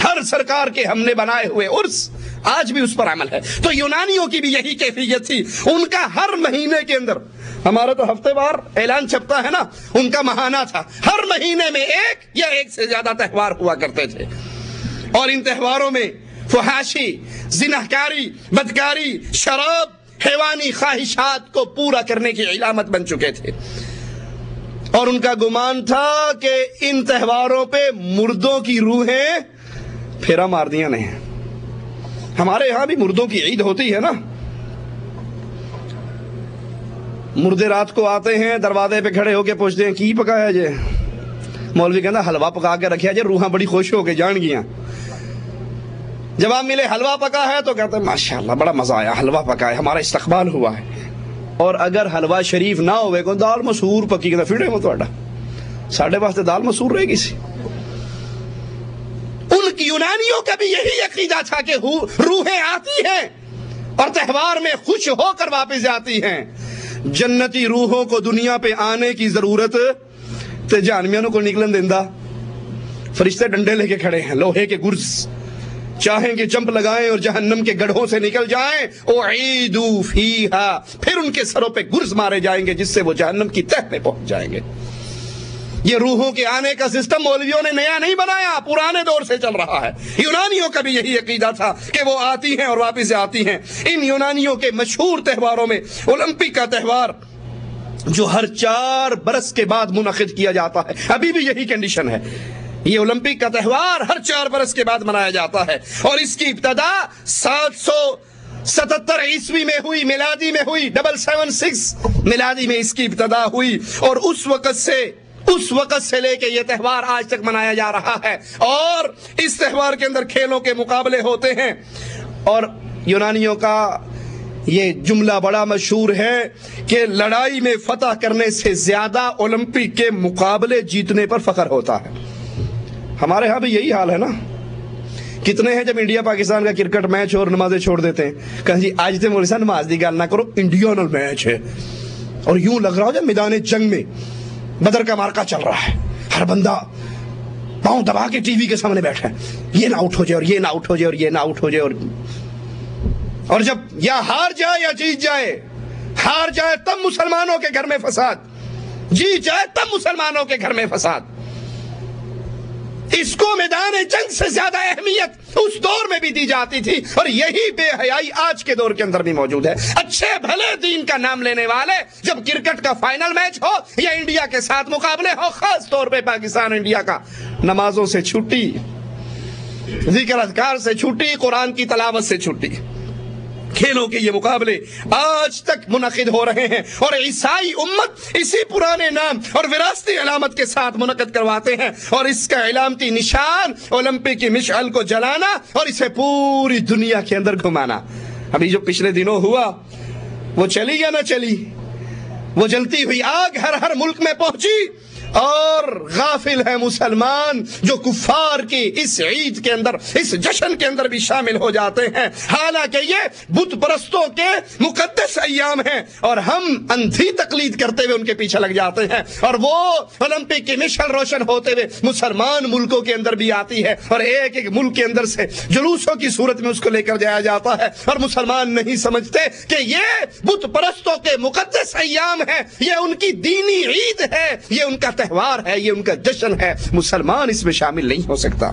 ہر سرکار کے ہم نے بنائے ہوئے عرس آج بھی اس پر عمل ہے۔ تو یونانیوں کی بھی یہی کیفیت تھی، ان کا ہر مہینے کے اندر، ہمارا تو ہفتے وار اعلان چھپتا ہے نا، ان کا ماہانہ تھا، ہر مہینے میں ایک یا ایک سے زیادہ تہوار ہوا کرتے تھے۔ اور ان تہواروں میں فحاشی، زناکاری، بدکاری، شراب، حیوانی خواہشات کو پورا کرنے کی علامت بن چکے تھے۔ اور ان کا گمان تھا کہ ان تہواروں پہ مردوں کی روحیں پھیرا مار دیا نہیں۔ ہمارے یہاں بھی مردوں کی عید ہوتی ہے نا، مردے رات کو آتے ہیں، دروازے پہ کھڑے ہو کے پوچھتے ہیں کی پکایا جے؟ مولوی کہنا حلوہ پکا کے رکھیا جے، روحاں بڑی خوش ہو کے جان گیاں۔ جواب ملے حلوہ پکا ہے تو کہتے ہیں ماشاءاللہ بڑا مزہ آیا، حلوہ پکا ہے، ہمارا استقبال ہوا ہے۔ اور اگر حلوہ شریف نہ ہوئے کو دال مسور پکی کہتا پھر وہ تو ساڑھے واسطے دال مسور رہے گی سی۔ ان کی یونانیوں کا بھی یہی عقیدہ تھا کہ روحیں آتی ہیں اور تہوار میں خوش ہو کر واپس جاتی ہیں۔ جنتی روحوں کو دنیا پہ آنے کی ضرورت تے جہنمیوں کو نکلن دیندا، فرشتے ڈنڈے لے کے کھڑے ہیں، لوہے کے گرز، چاہیں گے جمپ لگائیں اور جہنم کے گڑھوں سے نکل جائیں، اعیدوا فیہا، پھر ان کے سروں پہ گرز مارے جائیں گے جس سے وہ جہنم کی تہ میں پہنچ جائیں گے۔ یہ روحوں کے آنے کا سسٹم مولویوں نے نیا نہیں بنایا، پرانے دور سے چل رہا ہے۔ یونانیوں کا بھی یہی عقیدہ تھا کہ وہ آتی ہیں اور واپس آتی ہیں۔ ان یونانیوں کے مشہور تہواروں میں اولمپک کا تہوار جو ہر 4 برس کے بعد منعقد کیا جاتا ہے، ابھی بھی یہی کنڈیشن ہے، یہ اولمپک کا تہوار ہر 4 برس کے بعد منایا جاتا ہے۔ اور اس کی ابتدا 777 عیسوی میں ہوئی، میلادی میں ہوئی، 776 میلادی میں اس کی ابتدا ہوئی، اور اس وقت سے اس وقت سے لے کے یہ تہوار آج تک منایا جا رہا ہے، اور اس تہوار کے اندر کھیلوں کے مقابلے ہوتے ہیں۔ اور یونانیوں کا یہ جملہ بڑا مشہور ہے کہ لڑائی میں فتح کرنے سے زیادہ اولمپک کے مقابلے جیتنے پر فخر ہوتا ہے۔ ہمارے ہاں بھی یہی حال ہے نا، کتنے ہیں جب انڈیا پاکستان کا کرکٹ میچ اور نمازیں چھوڑ دیتے ہیں کہ جی آج تے مولوی صاحب نماز دی گل نہ کرو، انڈیا نال میچ ہے، اور یوں لگ رہا ہو جب میدان جنگ میں بدر کا مارکا چل رہا ہے، ہر بندہ پاؤں دبا کے ٹی وی کے سامنے بیٹھا ہے، یہ نہ آؤٹ ہو جائے اور یہ نہ آؤٹ ہو جائے اور یہ نہ آؤٹ ہو جائے، اور جب یا ہار جائے یا جیت جائے، ہار جائے تب مسلمانوں کے گھر میں فساد، جیت جائے تب مسلمانوں کے گھر میں فساد۔ اس کو میدان جنگ سے زیادہ اہمیت اس دور میں بھی دی جاتی تھی، اور یہی بے حیائی آج کے دور کے اندر بھی موجود ہے۔ اچھے بھلے دین کا نام لینے والے جب کرکٹ کا فائنل میچ ہو یا انڈیا کے ساتھ مقابلے ہو، خاص طور پہ پاکستان انڈیا کا، نمازوں سے چھٹی، ذکر اذکار سے چھٹی، قرآن کی تلاوت سے چھٹی، کھیلوں کے یہ مقابلے آج تک منعقد ہو رہے ہیں، اور عیسائی امت اسی پرانے نام اور وراثتی علامت کے ساتھ منعقد کرواتے ہیں، اور اس کا علامتی نشان اولمپک کی مشعل کو جلانا اور اسے پوری دنیا کے اندر گھمانا۔ ابھی جو پچھلے دنوں ہوا وہ چلی یا نہ چلی، وہ جلتی ہوئی آگ ہر ہر ملک میں پہنچی، اور غافل ہے مسلمان جو کفار کی اس عید کے اندر، اس جشن کے اندر بھی شامل ہو جاتے ہیں، حالانکہ یہ بت پرستوں کے مقدس ایام ہیں، اور ہم اندھی تقلید کرتے ہوئے ان کے پیچھے لگ جاتے ہیں، اور وہ اولمپک کی مشعل روشن ہوتے ہوئے مسلمان ملکوں کے اندر بھی آتی ہے، اور ایک ایک ملک کے اندر سے جلوسوں کی صورت میں اس کو لے کر جایا جاتا ہے، اور مسلمان نہیں سمجھتے کہ یہ بت پرستوں کے مقدس ایام ہے، یہ ان کی دینی عید ہے، یہ ان کا تہوار ہے، یہ ان کا جشن ہے، مسلمان اس میں شامل نہیں ہو سکتا۔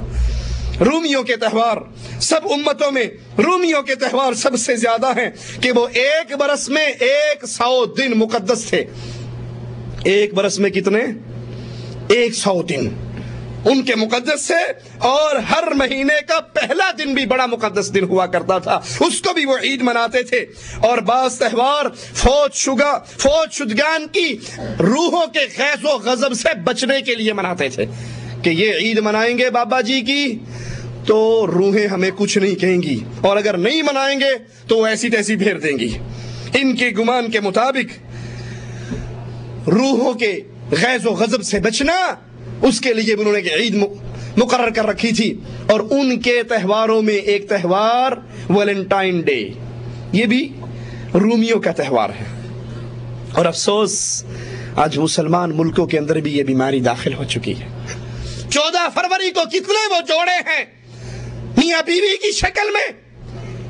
رومیوں کے تہوار سب امتوں میں، رومیوں کے تہوار سب سے زیادہ ہیں کہ وہ ایک برس میں 100 دن مقدس تھے۔ ایک برس میں کتنے؟ 100 دن ان کے مقدس سے، اور ہر مہینے کا پہلا دن بھی بڑا مقدس دن ہوا کرتا تھا، اس کو بھی وہ عید مناتے تھے۔ اور بعض تہوار فوج شدگان کی روحوں کے غیظ و غضب سے بچنے کے لیے مناتے تھے کہ یہ عید منائیں گے بابا جی کی تو روحیں ہمیں کچھ نہیں کہیں گی، اور اگر نہیں منائیں گے تو وہ ایسی تیسی پھیر دیں گی۔ ان کے گمان کے مطابق روحوں کے غیظ و غضب سے بچنا، اس کے لیے انہوں نے عید مقرر کر رکھی تھی۔ اور ان کے تہواروں میں ایک تہوار ویلنٹائن ڈے، یہ بھی رومیوں کا تہوار ہے، اور افسوس آج مسلمان ملکوں کے اندر بھی یہ بیماری داخل ہو چکی ہے۔ 14 فروری کو کتنے وہ جوڑے ہیں میاں بیوی کی شکل میں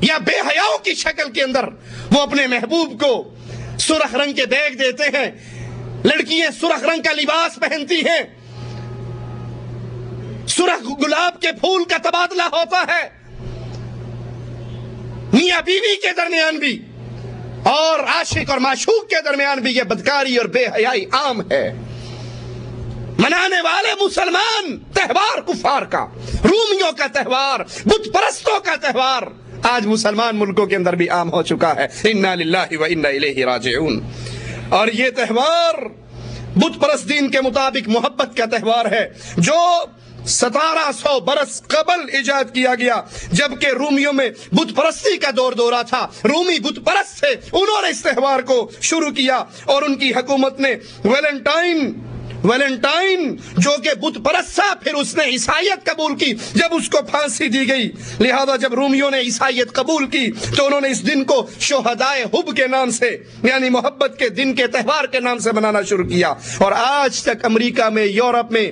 یا بے حیاؤں کی شکل کے اندر، وہ اپنے محبوب کو سرخ رنگ کے بیگ دیتے ہیں، لڑکیاں سرخ رنگ کا لباس پہنتی ہیں، سرخ گلاب کے پھول کا تبادلہ ہوتا ہے، میاں بیوی کے درمیان بھی اور عاشق اور معشوق کے درمیان بھی یہ بدکاری اور بے حیائی عام ہے۔ منانے والے مسلمان تہوار کفار کا، رومیوں کا تہوار، بت پرستوں کا تہوار آج مسلمان ملکوں کے اندر بھی عام ہو چکا ہے۔ انا للہ و انا الیہ راجعون۔ اور یہ تہوار بت پرست دین کے مطابق محبت کا تہوار ہے، جو 1700 برس قبل ایجاد کیا گیا، جبکہ رومیوں میں بت پرستی کا دورہ تھا، رومی بت پرست تھے، انہوں نے اس تہوار کو شروع کیا، اور ان کی حکومت نے ویلنٹائن جو کہ بت پرست تھا، پھر اس نے عیسائیت قبول کی، جب اس کو پھانسی دی گئی، لہذا جب رومیوں نے عیسائیت قبول کی تو انہوں نے اس دن کو شہدائے حب کے نام سے، یعنی محبت کے دن کے تہوار کے نام سے منانا شروع کیا، اور آج تک امریکہ میں، یورپ میں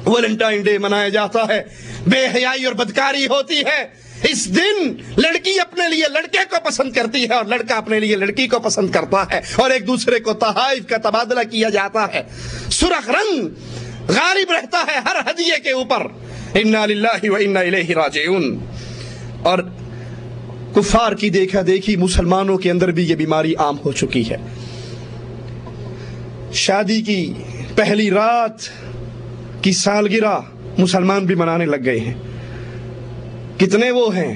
ویلنٹائن ڈے منایا جاتا ہے۔ بے حیائی اور بدکاری ہوتی ہے۔ اس دن لڑکی اپنے لیے لڑکے کو پسند کرتی ہے، اور لڑکا اپنے لیے لڑکی کو پسند کرتا ہے، اور ایک دوسرے کو تحائف کا تبادلہ کیا جاتا ہے، سرخ رنگ غالب رہتا ہے ہر ہدیے کے اوپر۔ انا للہ و انا الیہ راجعون۔ اور کفار کی دیکھا دیکھی مسلمانوں کے اندر بھی یہ بیماری عام ہو چکی ہے۔ شادی کی پہلی رات کی سالگرہ مسلمان بھی منانے لگ گئے ہیں۔ کتنے وہ ہیں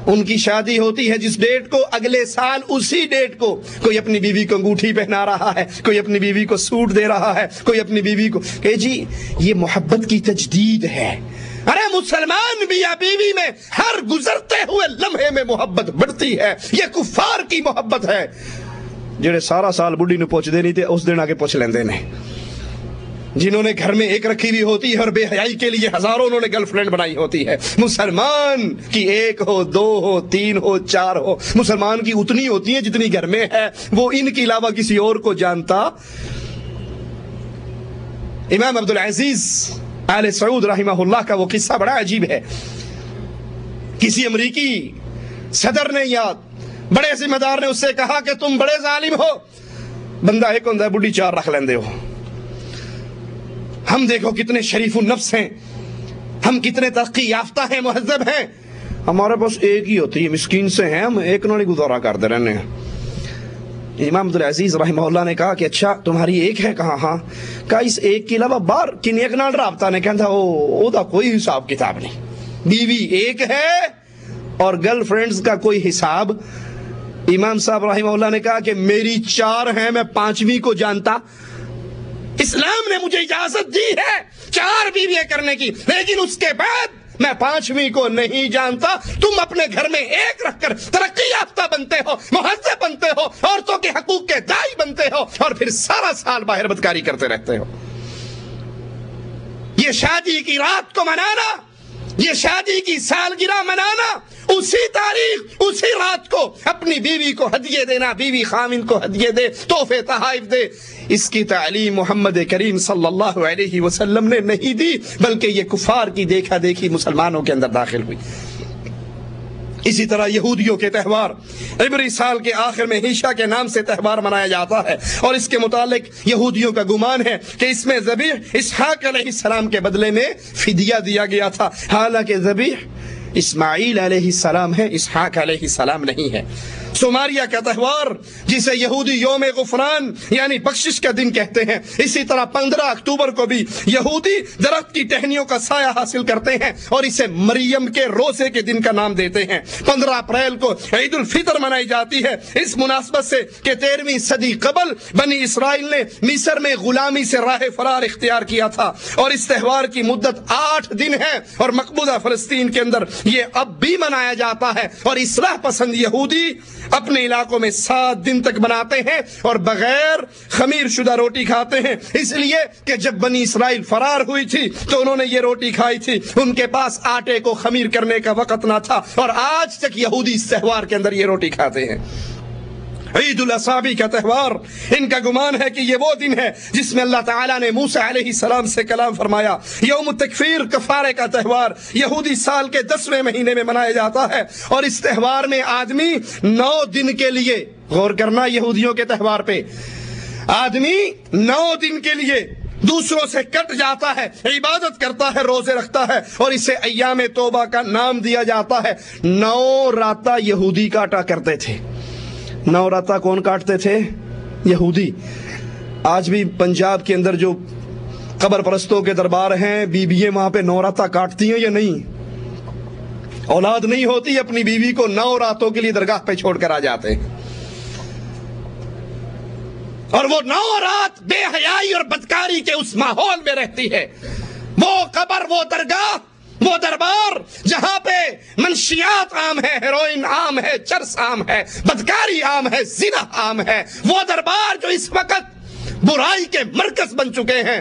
ان کی شادی ہوتی ہے جس ڈیٹ کو، اگلے سال اسی ڈیٹ کو کوئی اپنی بیوی کو انگوٹھی پہنا رہا ہے، کوئی اپنی بیوی کو سوٹ دے رہا ہے، کوئی اپنی بیوی کو کہ جی یہ محبت کی تجدید ہے۔ ارے مسلمان میاں بیوی میں ہر گزرتے ہوئے لمحے میں محبت بڑھتی ہے، یہ کفار کی محبت ہے جڑے سارا سال بڑھی نو پوچھ دے نہیں تھے اس دن آگے پوچھ لیندے نے، جنہوں نے گھر میں ایک رکھی ہوئی ہوتی ہے اور بے حیائی کے لیے ہزاروں انہوں نے گرل فرینڈ بنائی ہوتی ہے۔ مسلمان کی ایک ہو، دو ہو، تین ہو، چار ہو، مسلمان کی اتنی ہوتی ہیں جتنی گھر میں ہے، وہ ان کے علاوہ کسی اور کو جانتا۔ امام عبدالعزیز آل سعود رحمہ اللہ کا وہ قصہ بڑا عجیب ہے۔ کسی امریکی صدر نے یا بڑے ذمہ دار نے اس سے کہا کہ تم بڑے ظالم ہو، بندہ ایک ہوندہ ہے، بڑھی چار رکھ لیندے ہو، ہم دیکھو کتنے شریف النفس ہیں، ہم کتنے ترقی یافتہ ہیں، مہذب ہیں، ہمارے پاس ایک ہی ہوتی ہے، مسکین سے ہیں ہم، ایک نہ گزارا کرتے رہنے ہیں۔ امام عبدالعزیز رحمہ اللہ نے کہا کہ اچھا تمہاری ایک ہے؟ کہا ہاں۔ کہا اس ایک کے علاوہ بار کن ایک نال رابطہ نے کہا او دا کوئی حساب کتاب نہیں، بیوی ایک ہے اور گرل فرینڈز کا کوئی حساب۔ امام صاحب رحمہ اللہ نے کہا کہ میری چار ہیں، میں پانچویں کو جانتا، اسلام نے مجھے اجازت دی ہے 4 بیویاں کرنے کی، لیکن اس کے بعد میں 5ویں کو نہیں جانتا۔ تم اپنے گھر میں ایک رکھ کر ترقی یافتہ بنتے ہو، مہذب بنتے ہو، عورتوں کے حقوق کے داعی بنتے ہو، اور پھر سارا سال باہر بدکاری کرتے رہتے ہو۔ یہ شادی کی رات کو منانا، یہ شادی کی سالگرہ منانا، اسی تاریخ اسی رات کو اپنی بیوی کو ہدیے دینا، بیوی خامن کو ہدیے دے، تحفے تحائف دے، اس کی تعلیم محمد کریم صلی اللہ علیہ وسلم نے نہیں دی، بلکہ یہ کفار کی دیکھا دیکھی مسلمانوں کے اندر داخل ہوئی۔ اسی طرح یہودیوں کے تہوار، عبری سال کے آخر میں ہیشا کے نام سے تہوار منایا جاتا ہے، اور اس کے متعلق یہودیوں کا گمان ہے کہ اس میں ذبیح اسحاق علیہ السلام کے بدلے میں فدیہ دیا گیا تھا، حالانکہ ذبیح اسماعیل علیہ السلام ہے، اسحاق علیہ السلام نہیں ہے۔ سوماریہ کا تہوار جسے یہودی یوم غفران یعنی بخشش کا دن کہتے ہیں، اسی طرح 15 اکتوبر کو بھی یہودی درخت کی ٹہنیوں کا سایہ حاصل کرتے ہیں اور اسے مریم کے روزے کے دن کا نام دیتے ہیں۔ 15 اپریل کو عید الفطر منائی جاتی ہے اس مناسبت سے کہ 13ویں صدی قبل بنی اسرائیل نے مصر میں غلامی سے راہ فرار اختیار کیا تھا، اور اس تہوار کی مدت 8 دن ہے، اور مقبوضہ فلسطین کے اندر یہ اب بھی منایا جاتا ہے، اور اصلاح پسند یہودی اپنے علاقوں میں 7 دن تک مناتے ہیں اور بغیر خمیر شدہ روٹی کھاتے ہیں، اس لیے کہ جب بنی اسرائیل فرار ہوئی تھی تو انہوں نے یہ روٹی کھائی تھی، ان کے پاس آٹے کو خمیر کرنے کا وقت نہ تھا، اور آج تک یہودی اس تہوار کے اندر یہ روٹی کھاتے ہیں۔ عید الاصابی کا تہوار، ان کا گمان ہے کہ یہ وہ دن ہے جس میں اللہ تعالیٰ نے موسیٰ علیہ السلام سے کلام فرمایا۔ یوم التکفیر کفارے کا تہوار یہودی سال کے 10ویں مہینے میں منایا جاتا ہے، اور اس تہوار میں آدمی 9 دن کے لیے، غور کرنا یہودیوں کے تہوار پہ، آدمی 9 دن کے لیے دوسروں سے کٹ جاتا ہے، عبادت کرتا ہے، روزے رکھتا ہے، اور اسے ایام توبہ کا نام دیا جاتا ہے۔ 9 راتہ یہودی کاٹا کرتے تھے۔ 9 راتہ کون کاٹتے تھے؟ یہودی۔ آج بھی پنجاب کے اندر جو قبر پرستوں کے دربار ہیں، بیوییں وہاں پہ 9 راتہ کاٹتی ہیں یا نہیں؟ اولاد نہیں ہوتی، اپنی بیوی کو 9 راتوں کے لیے درگاہ پہ چھوڑ کر آ جاتے ہیں، اور وہ 9 رات بے حیائی اور بدکاری کے اس ماحول میں رہتی ہے۔ وہ قبر، وہ درگاہ، وہ دربار جہاں پہ منشیات عام ہے، ہیروئن عام ہے، چرس عام ہے، بدکاری عام ہے، زنا عام ہے، وہ دربار جو اس وقت برائی کے مرکز بن چکے ہیں،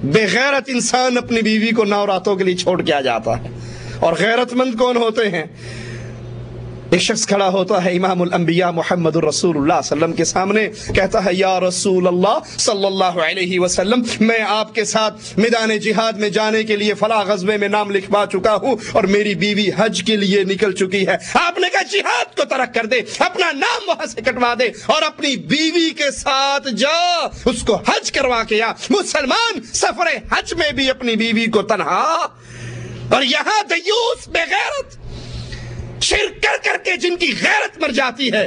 بے غیرت انسان اپنی بیوی کو 9 راتوں کے لیے چھوڑ کے آ جاتا ہے۔ اور غیرت مند کون ہوتے ہیں؟ ایک شخص کھڑا ہوتا ہے امام الانبیاء محمد الرسول اللہ صلی اللہ علیہ وسلم کے سامنے، کہتا ہے یا رسول اللہ صلی اللہ علیہ وسلم، میں آپ کے ساتھ میدان جہاد میں جانے کے لیے فلاں غزوے میں نام لکھوا چکا ہوں، اور میری بیوی حج کے لیے نکل چکی ہے۔ آپ نے کہا جہاد کو ترک کر دے، اپنا نام وہاں سے کٹوا دے اور اپنی بیوی کے ساتھ جا، اس کو حج کروا کے آ۔ مسلمان سفر حج میں بھی اپنی بیوی کو تنہا، اور یہاں دیوس بے غیرت شرک کر کر کے جن کی غیرت مر جاتی ہے،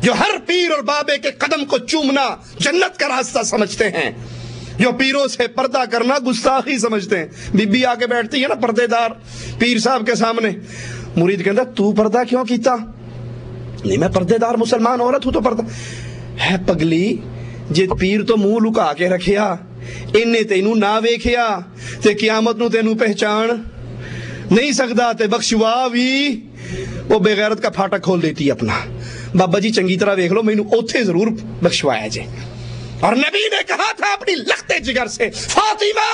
جو ہر پیر اور بابے کے قدم کو چومنا جنت کا راستہ سمجھتے ہیں، جو پیروں سے پردہ کرنا گستاخی سمجھتے ہیں۔ بی بی آ کے بیٹھتی ہے نا پردے دار پیر صاحب کے سامنے، مرید کہندا تو پردہ کیوں کیتا؟ نہیں میں پردے دار مسلمان عورت ہوں تو پردہ ہے پگلی جے پیر تو منہ لکا کے رکھیا انہیں تینوں نہ ویکھیا تے قیامت نو تینوں پہچان نہیں سکدا تے بخشوا بھی وہ بے غیرت کا پھاٹا کھول دیتی اپنا بابا جی چنگی طرح ویکھ لو مینوں اوتھے ضرور بخشوایا جے. اور نبی نے کہا تھا اپنی لختے جگر سے فاطمہ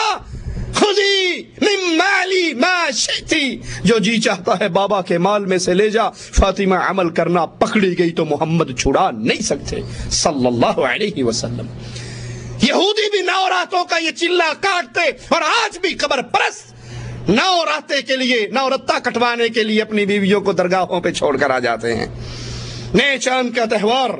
خذی من مالی ما شئتی جو جی چاہتا ہے بابا کے مال میں سے لے جا. فاطمہ عمل کرنا پکڑی گئی تو محمد چھڑا نہیں سکتے صلی اللہ علیہ وسلم. یہودی بھی نو راتوں کا یہ چلا کاٹتے اور آج بھی قبر پرست نو راتے کے لیے نو رتہ کٹوانے کے لیے اپنی بیویوں کو درگاہوں پہ چھوڑ کر آ جاتے ہیں. نئے چاند کا تہوار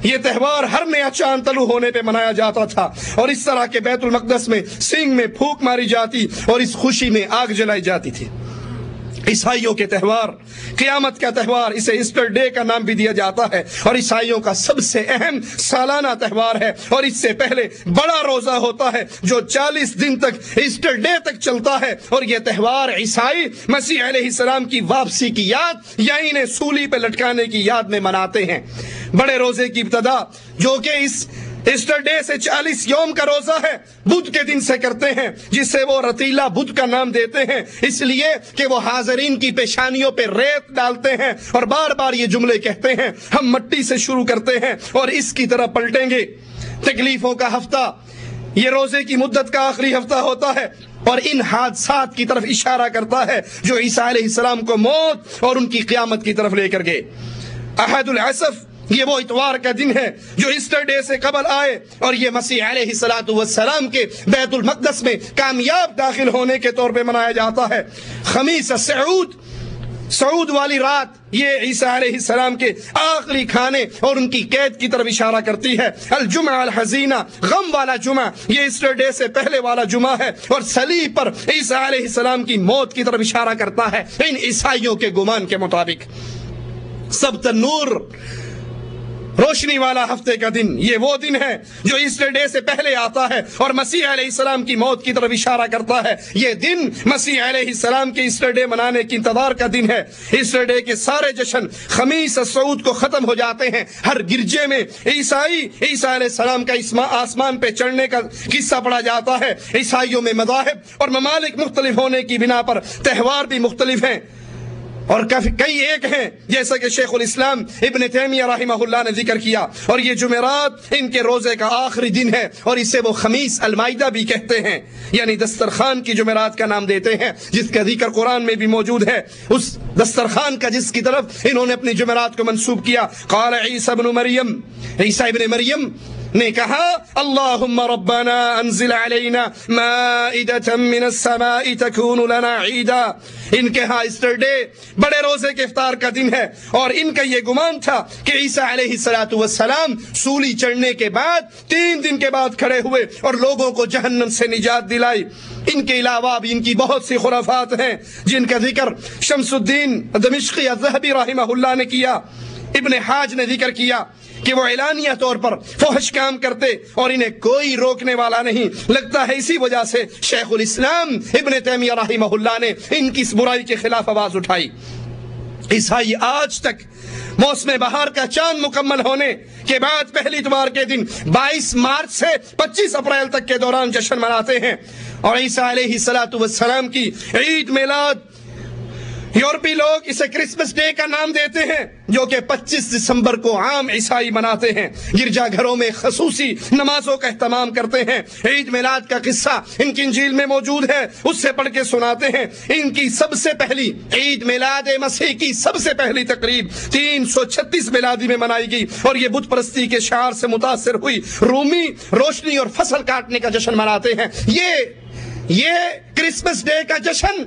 یہ تہوار ہر نیا چاند طلوع ہونے پہ منایا جاتا تھا اور اس طرح کے بیت المقدس میں سینگ میں پھونک ماری جاتی اور اس خوشی میں آگ جلائی جاتی تھی. عیسائیوں کے تہوار قیامت کا تہوار اسے ایسٹر ڈے کا نام بھی دیا جاتا ہے اور عیسائیوں کا سب سے اہم سالانہ تہوار ہے اور اس سے پہلے بڑا روزہ ہوتا ہے جو 40 دن تک ایسٹر ڈے تک چلتا ہے. اور یہ تہوار عیسائی مسیح علیہ السلام کی واپسی کی یاد یا انہیں سولی پہ لٹکانے کی یاد میں مناتے ہیں. بڑے روزے کی ابتدا جو کہ اس ایسٹر ڈے سے 40 یوم کا روزہ ہے بدھ کے دن سے کرتے ہیں جسے وہ رتیلا بدھ کا نام دیتے ہیں اس لیے کہ وہ حاضرین کی پیشانیوں پہ ریت ڈالتے ہیں اور بار بار یہ جملے کہتے ہیں ہم مٹی سے شروع کرتے ہیں اور اس کی طرح پلٹیں گے. تکلیفوں کا ہفتہ یہ روزے کی مدت کا آخری ہفتہ ہوتا ہے اور ان حادثات کی طرف اشارہ کرتا ہے جو عیسیٰ علیہ السلام کو موت اور ان کی قیامت کی طرف لے کر گئے. احد العصف یہ وہ اتوار کا دن ہے جو ایسٹر ڈے سے قبل آئے اور یہ مسیح علیہ السلام کے بیت المقدس میں کامیاب داخل ہونے کے طور پہ منایا جاتا ہے. خمیس سعود والی رات یہ عیسیٰ علیہ السلام کے آخری کھانے اور ان کی قید کی طرف اشارہ کرتی ہے. الجمعہ الحزینہ غم والا جمعہ یہ ایسٹر ڈے سے پہلے والا جمعہ ہے اور صلیب پر عیسیٰ علیہ السلام کی موت کی طرف اشارہ کرتا ہے ان عیسائیوں کے گمان کے مطابق. سبت النور روشنی والا ہفتے کا دن یہ وہ دن ہے جو ایسٹر ڈے سے پہلے آتا ہے اور مسیح علیہ السلام کی موت کی طرف اشارہ کرتا ہے. یہ دن مسیح علیہ السلام کے ایسٹر ڈے منانے کی انتظار کا دن ہے. ایسٹر ڈے کے سارے جشن خمیس الصعود کو ختم ہو جاتے ہیں. ہر گرجے میں عیسیٰ علیہ السلام کا آسمان پہ چڑھنے کا قصہ پڑھا جاتا ہے. عیسائیوں میں مذاہب اور ممالک مختلف ہونے کی بنا پر تہوار بھی مختلف ہیں اور کئی ایک ہیں جیسا کہ شیخ الاسلام ابن تیمیہ رحمہ اللہ نے ذکر کیا. اور یہ جمعرات ان کے روزے کا آخری دن ہے اور اسے وہ خمیس المائدہ بھی کہتے ہیں یعنی دسترخوان کی جمعرات کا نام دیتے ہیں جس کا ذکر قرآن میں بھی موجود ہے. اس دسترخوان کا جس کی طرف انہوں نے اپنی جمعرات کو منسوب کیا. قال عیسیٰ ابن مریم عیسیٰ ابن مریم نے کہا اللہم ربنا انزل علینا مائدة من السماء تکون لنا عیدا. ان کے ہاں ایسٹر ڈے بڑے روزے کے افطار کا دن ہے اور ان کا یہ گمان تھا کہ عیسیٰ علیہ السلام سولی چڑھنے کے بعد 3 دن کے بعد کھڑے ہوئے اور لوگوں کو جہنم سے نجات دلائی. ان کے علاوہ بھی ان کی بہت سی خرافات ہیں جن کا ذکر شمس الدین دمشقی الذہبی رحمہ اللہ نے کیا. ابن حاج نے ذکر کیا کہ وہ اعلانیہ طور پر فحش کام کرتے اور انہیں کوئی روکنے والا نہیں. لگتا ہے اسی وجہ سے شیخ الاسلام ابن تیمیہ رحمہ اللہ نے ان کی اس برائی کے خلاف آواز اٹھائی. عیسائی آج تک موسم بہار کا چاند مکمل ہونے کے بعد پہلی اتوار کے دن 22 مارچ سے 25 اپریل تک کے دوران جشن مناتے ہیں. اور عیسیٰ علیہ السلام کی عید میلاد یورپی لوگ اسے کرسمس ڈے کا نام دیتے ہیں جو کہ 25 دسمبر کو عام عیسائی مناتے ہیں. گرجا گھروں میں خصوصی نمازوں کا اہتمام کرتے ہیں. عید میلاد کا قصہ ان کی انجیل میں موجود ہے اس سے پڑھ کے سناتے ہیں. ان کی سب سے پہلی عید میلاد مسیح کی سب سے پہلی تقریب 336 میلادی میں منائی گئی اور یہ بت پرستی کے شعار سے متاثر ہوئی. رومی روشنی اور فصل کاٹنے کا جشن مناتے ہیں. یہ کرسمس ڈے کا جشن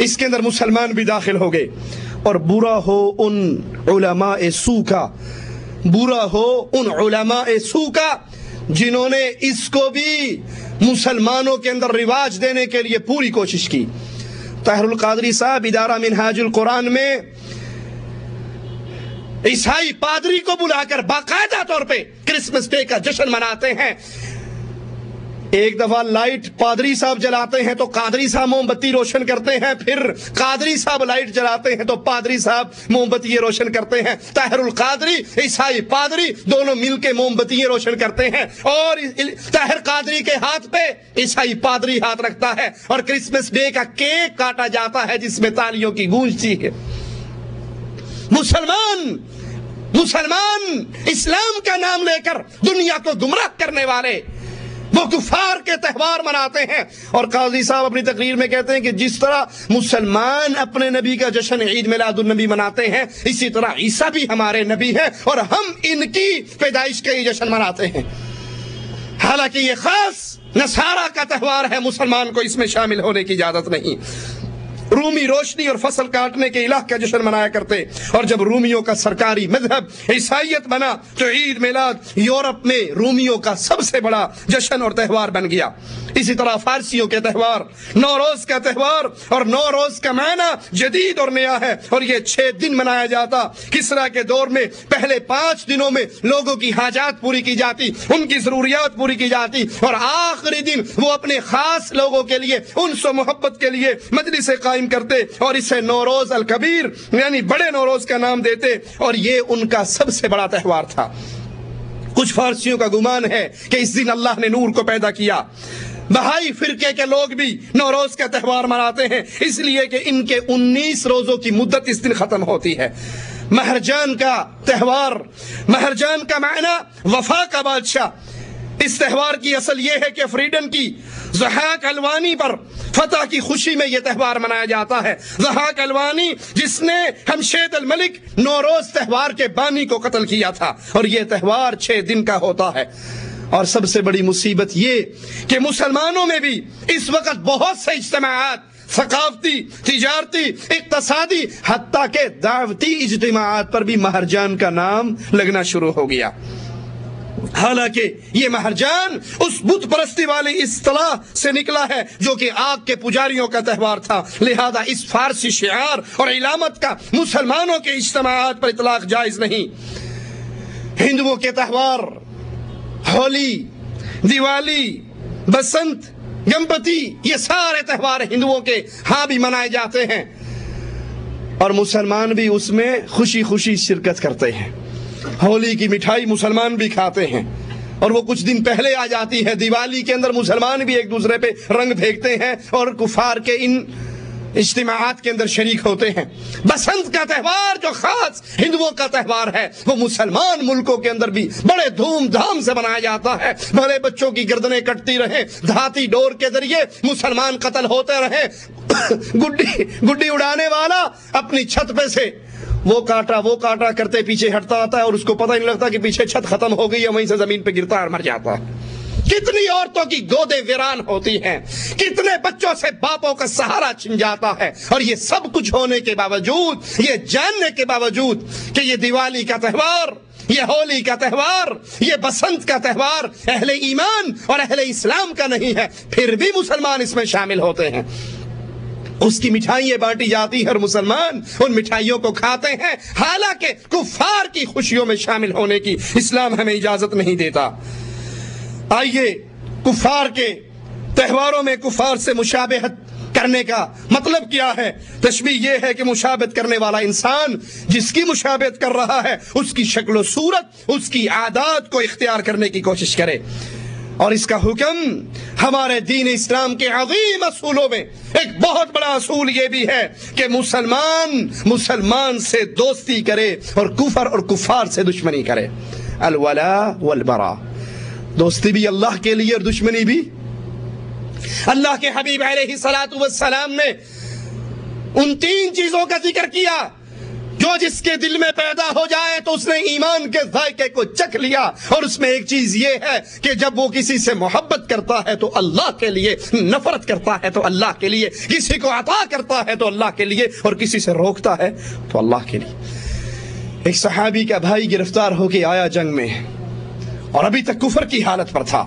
اس کے اندر مسلمان بھی داخل ہو گئے. اور برا ہو ان علماء سو کا جنہوں نے اس کو بھی مسلمانوں کے اندر رواج دینے کے لیے پوری کوشش کی. طاہر القادری صاحب ادارہ منہاج القرآن میں عیسائی پادری کو بلا کر باقاعدہ طور پہ کرسمس ڈے کا جشن مناتے ہیں. ایک دفعہ لائٹ پادری صاحب جلاتے ہیں تو قادری صاحب موم بتی روشن کرتے ہیں، پھر قادری صاحب لائٹ جلاتے ہیں تو پادری صاحب موم بتی روشن کرتے ہیں۔ طاہر القادری عیسائی پادری دونوں مل کے موم بتی روشن کرتے ہیں، اور طاہر قادری کے ہاتھ پہ عیسائی پادری ہاتھ رکھتا ہے، اور کرسمس ڈے کا کیک کاٹا جاتا ہے جس میں تالیوں کی گونجتی ہے۔ مسلمان اسلام کا نام لے کر دنیا کو گمراہ کرنے والے وہ کفار کے تہوار مناتے ہیں۔ اور قاضی صاحب اپنی تقریر میں کہتے ہیں کہ جس طرح مسلمان اپنے نبی کا جشن عید میلاد النبی مناتے ہیں، اسی طرح عیسیٰ بھی ہمارے نبی ہیں اور ہم ان کی پیدائش کا یہ جشن مناتے ہیں۔ حالانکہ یہ خاص نصارہ کا تہوار ہے، مسلمان کو اس میں شامل ہونے کی اجازت نہیں۔ رومی روشنی اور فصل کاٹنے کے الہ کا جشن منایا کرتے، اور جب رومیوں کا سرکاری مذہب عیسائیت بنا تو عید میلاد یورپ میں رومیوں کا سب سے بڑا جشن اور تہوار بن گیا۔ اسی طرح فارسیوں کے تہوار نوروز کا تہوار، اور نوروز کا معنی جدید اور نیا ہے، اور یہ 6 دن منایا جاتا۔ کسریٰ کے دور میں پہلے 5 دنوں میں لوگوں کی حاجات پوری کی جاتی، ان کی ضروریات پوری کی جاتی، اور آخری دن وہ اپنے خاص لوگوں کے لیے انس و محبت کے لیے مجلس قائم کرتے، اور اسے نوروز الکبیر یعنی بڑے نوروز کا نام دیتے، اور یہ ان کا سب سے بڑا تہوار تھا۔ کچھ فارسیوں کا گمان ہے کہ اس دن اللہ نے نور کو پیدا کیا۔ بہائی فرقے کے لوگ بھی نوروز کا تہوار مناتے ہیں، اس لیے کہ ان کے 19 روزوں کی مدت اس دن ختم ہوتی ہے۔ مہرجان کا تہوار، مہرجان کا معنی وفا کا بادشاہ۔ اس تہوار کی اصل یہ ہے کہ فریڈن کی ضحاک الوانی پر فتح کی خوشی میں یہ تہوار منایا جاتا ہے۔ ضحاک الوانی جس نے ہمشید الملک نوروز تہوار کے بانی کو قتل کیا تھا، اور یہ تہوار 6 دن کا ہوتا ہے۔ اور سب سے بڑی مصیبت یہ کہ مسلمانوں میں بھی اس وقت بہت سے اجتماعات، ثقافتی، تجارتی، اقتصادی، حتیٰ کہ دعوتی اجتماعات پر بھی مہرجان کا نام لگنا شروع ہو گیا۔ حالانکہ یہ مہرجان اس بت پرستی والی اصطلاح سے نکلا ہے جو کہ آگ کے پجاریوں کا تہوار تھا، لہذا اس فارسی شعار اور علامت کا مسلمانوں کے اجتماعات پر اطلاق جائز نہیں۔ ہندوؤں کے تہوار ہولی، دیوالی، بسنت، گنپتی، یہ سارے تہوار ہندوؤں کے ہاں بھی منائے جاتے ہیں، اور مسلمان بھی اس میں خوشی خوشی شرکت کرتے ہیں۔ ہولی کی مٹھائی مسلمان بھی کھاتے ہیں، اور وہ کچھ دن پہلے آ جاتی ہے۔ دیوالی کے اندر مسلمان بھی ایک دوسرے پہ رنگ پھینکتے ہیں اور کفار کے ان اجتماعات کے اندر شریک ہوتے ہیں۔ بسنت کا تہوار جو خاص ہندوؤں کا تہوار ہے، وہ مسلمان ملکوں کے اندر بھی بڑے دھوم دھام سے منایا جاتا ہے۔ بڑے بچوں کی گردنیں کٹتی رہیں، دھاتی ڈور کے ذریعے مسلمان قتل ہوتے رہیں، گڈی اڑانے والا اپنی چھت پہ سے وہ کاٹا کرتے پیچھے ہٹتا آتا ہے، اور اس کو پتہ نہیں لگتا کہ پیچھے چھت ختم ہو گئی ہے، وہیں سے زمین پہ گرتا اور مر جاتا ہے۔ کتنی عورتوں کی گودیں ویران ہوتی ہیں، کتنے بچوں سے باپوں کا سہارا چھن جاتا ہے، اور یہ سب کچھ ہونے کے باوجود، یہ جاننے کے باوجود کہ یہ دیوالی کا تہوار، یہ ہولی کا تہوار، یہ بسنت کا تہوار اہل ایمان اور اہل اسلام کا نہیں ہے، پھر بھی مسلمان اس میں شامل ہوتے ہیں۔ اس کی مٹھائیاں بانٹی جاتی ہیں اور مسلمان ان مٹھائیوں کو کھاتے ہیں، حالانکہ کفار کی خوشیوں میں شامل ہونے کی اسلام ہمیں اجازت نہیں دیتا۔ آئیے کفار کے تہواروں میں کفار سے مشابہت کرنے کا مطلب کیا ہے؟ تشبیہ یہ ہے کہ مشابہت کرنے والا انسان جس کی مشابہت کر رہا ہے اس کی شکل و صورت، اس کی عادات کو اختیار کرنے کی کوشش کرے۔ اور اس کا حکم ہمارے دین اسلام کے عظیم اصولوں میں ایک بہت بڑا اصول یہ بھی ہے کہ مسلمان سے دوستی کرے اور کفر اور کفار سے دشمنی کرے۔ الولاء والبراء، دوستی بھی اللہ کے لیے اور دشمنی بھی۔ اللہ کے حبیب علیہ الصلوۃ والسلام نے ان 3 چیزوں کا ذکر کیا جو جس کے دل میں پیدا ہو جائے تو اس نے ایمان کے ذائقے کو چکھ لیا، اور اس میں ایک چیز یہ ہے کہ جب وہ کسی سے محبت کرتا ہے تو اللہ کے لیے، نفرت کرتا ہے تو اللہ کے لیے، کسی کو عطا کرتا ہے تو اللہ کے لیے، اور کسی سے روکتا ہے تو اللہ کے لیے۔ ایک صحابی کا بھائی گرفتار ہو کے آیا جنگ میں، اور ابھی تک کفر کی حالت پر تھا۔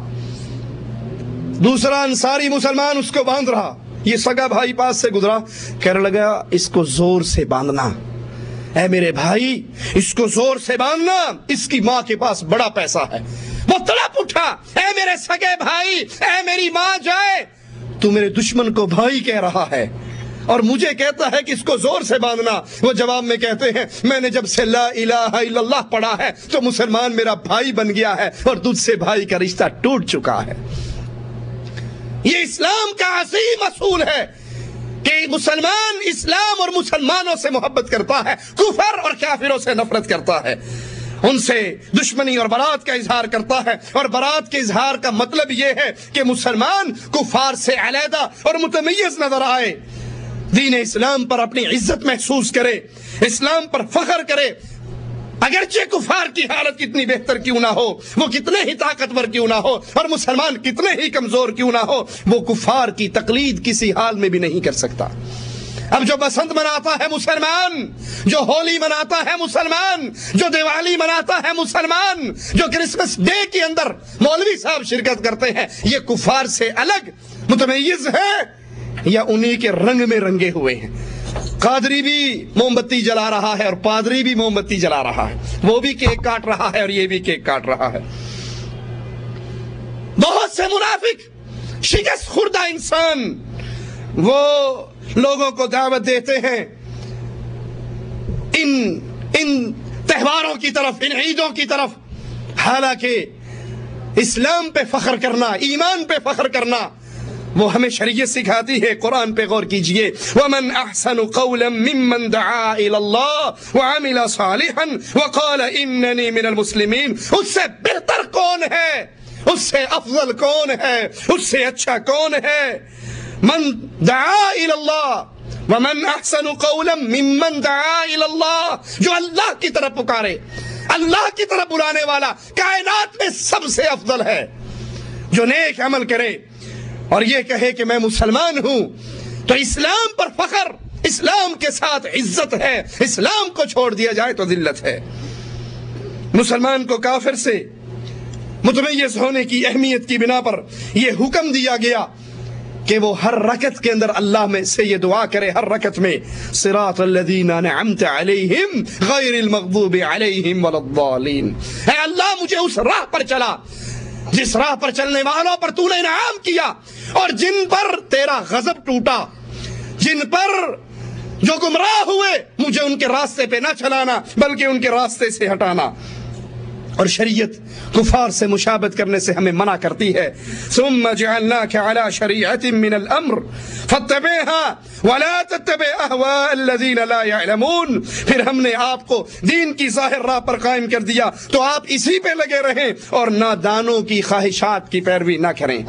دوسرا انصاری مسلمان اس کو باندھ رہا، یہ سگا بھائی پاس سے گزرا، کہنے لگا اس کو زور سے باندھنا، اے میرے بھائی اس کو زور سے باندھنا، اس کی ماں کے پاس بڑا پیسہ ہے۔ وہ تڑپ اٹھا، اے میرے سگے بھائی، اے میری ماں جائے، تو میرے دشمن کو بھائی کہہ رہا ہے اور مجھے کہتا ہے کہ اس کو زور سے باندھنا۔ وہ جواب میں کہتے ہیں میں نے جب سے لا الہ الا اللہ پڑھا ہے تو مسلمان میرا بھائی بن گیا ہے اور تجھ سے بھائی کا رشتہ ٹوٹ چکا ہے۔ یہ اسلام کا عظیم اصول ہے کہ مسلمان اسلام اور مسلمانوں سے محبت کرتا ہے، کفر اور کافروں سے نفرت کرتا ہے، ان سے دشمنی اور برات کا اظہار کرتا ہے، اور برات کے اظہار کا مطلب یہ ہے کہ مسلمان کفار سے علیحدہ اور متمیز نظر آئے، دین اسلام پر اپنی عزت محسوس کرے، اسلام پر فخر کرے، اگرچہ کفار کی حالت کتنی بہتر کیوں نہ ہو، وہ کتنے ہی طاقتور کیوں نہ ہو، اور مسلمان کتنے ہی کمزور کیوں نہ ہو، وہ کفار کی تقلید کسی حال میں بھی نہیں کر سکتا۔ اب جو بسنت مناتا ہے مسلمان، جو ہولی مناتا ہے مسلمان، جو دیوالی مناتا ہے مسلمان، جو کرسمس ڈے کے اندر مولوی صاحب شرکت کرتے ہیں، یہ کفار سے الگ متمیز ہے یا انہی کے رنگ میں رنگے ہوئے ہیں؟ قادری بھی موم بتی جلا رہا ہے اور پادری بھی موم بتی جلا رہا ہے، وہ بھی کیک کاٹ رہا ہے اور یہ بھی کیک کاٹ رہا ہے۔ بہت سے منافق شکست خوردہ انسان وہ لوگوں کو دعوت دیتے ہیں ان تہواروں کی طرف، ان عیدوں کی طرف، حالانکہ اسلام پہ فخر کرنا، ایمان پہ فخر کرنا وہ ہمیں شریعت سکھاتی ہے۔ قرآن پہ غور کیجئے، وَمَنْ أَحْسَنُ قَوْلًا مِّمَّنْ دَعَا إِلَى اللَّهِ وَعَمِلَ صَالِحًا وَقَالَ إِنَّنِي مِنَ الْمُسْلِمِينَ۔ اس سے بہتر کون ہے، اس سے افضل کون ہے، اس سے اچھا کون ہے؟ من دعا إلى الله ومن أحسن قولا ممن دعا إلى الله، جو اللہ کی طرف پکارے، اللہ کی طرف بلانے والا کائنات میں سب سے افضل ہے، جو نیک عمل کرے اور یہ کہے کہ میں مسلمان ہوں، تو اسلام پر فخر، اسلام کے ساتھ عزت ہے، اسلام کو چھوڑ دیا جائے تو ذلت ہے۔ مسلمان کو کافر سے متمیز ہونے کی اہمیت کی بنا پر یہ حکم دیا گیا کہ وہ ہر رکعت کے اندر اللہ میں سے یہ دعا کرے، ہر رکعت میں صراط الذین انعمت علیہم غیر المغضوب علیہم ولا الضالین، اے اللہ مجھے اس راہ پر چلا جس راہ پر چلنے والوں پر تو نے انعام کیا اور جن پر تیرا غضب ٹوٹا، جن پر جو گمراہ ہوئے مجھے ان کے راستے پہ نہ چلانا بلکہ ان کے راستے سے ہٹانا۔ اور شریعت کفار سے مشابہت کرنے سے ہمیں منع کرتی ہے۔ ثم جعلناك على شريعة من الامر فاتبعها ولا تتبع اهواء الذين لا يعلمون، پھر ہم نے آپ کو دین کی ظاہر راہ پر قائم کر دیا تو آپ اسی پہ لگے رہیں اور نادانوں کی خواہشات کی پیروی نہ کریں۔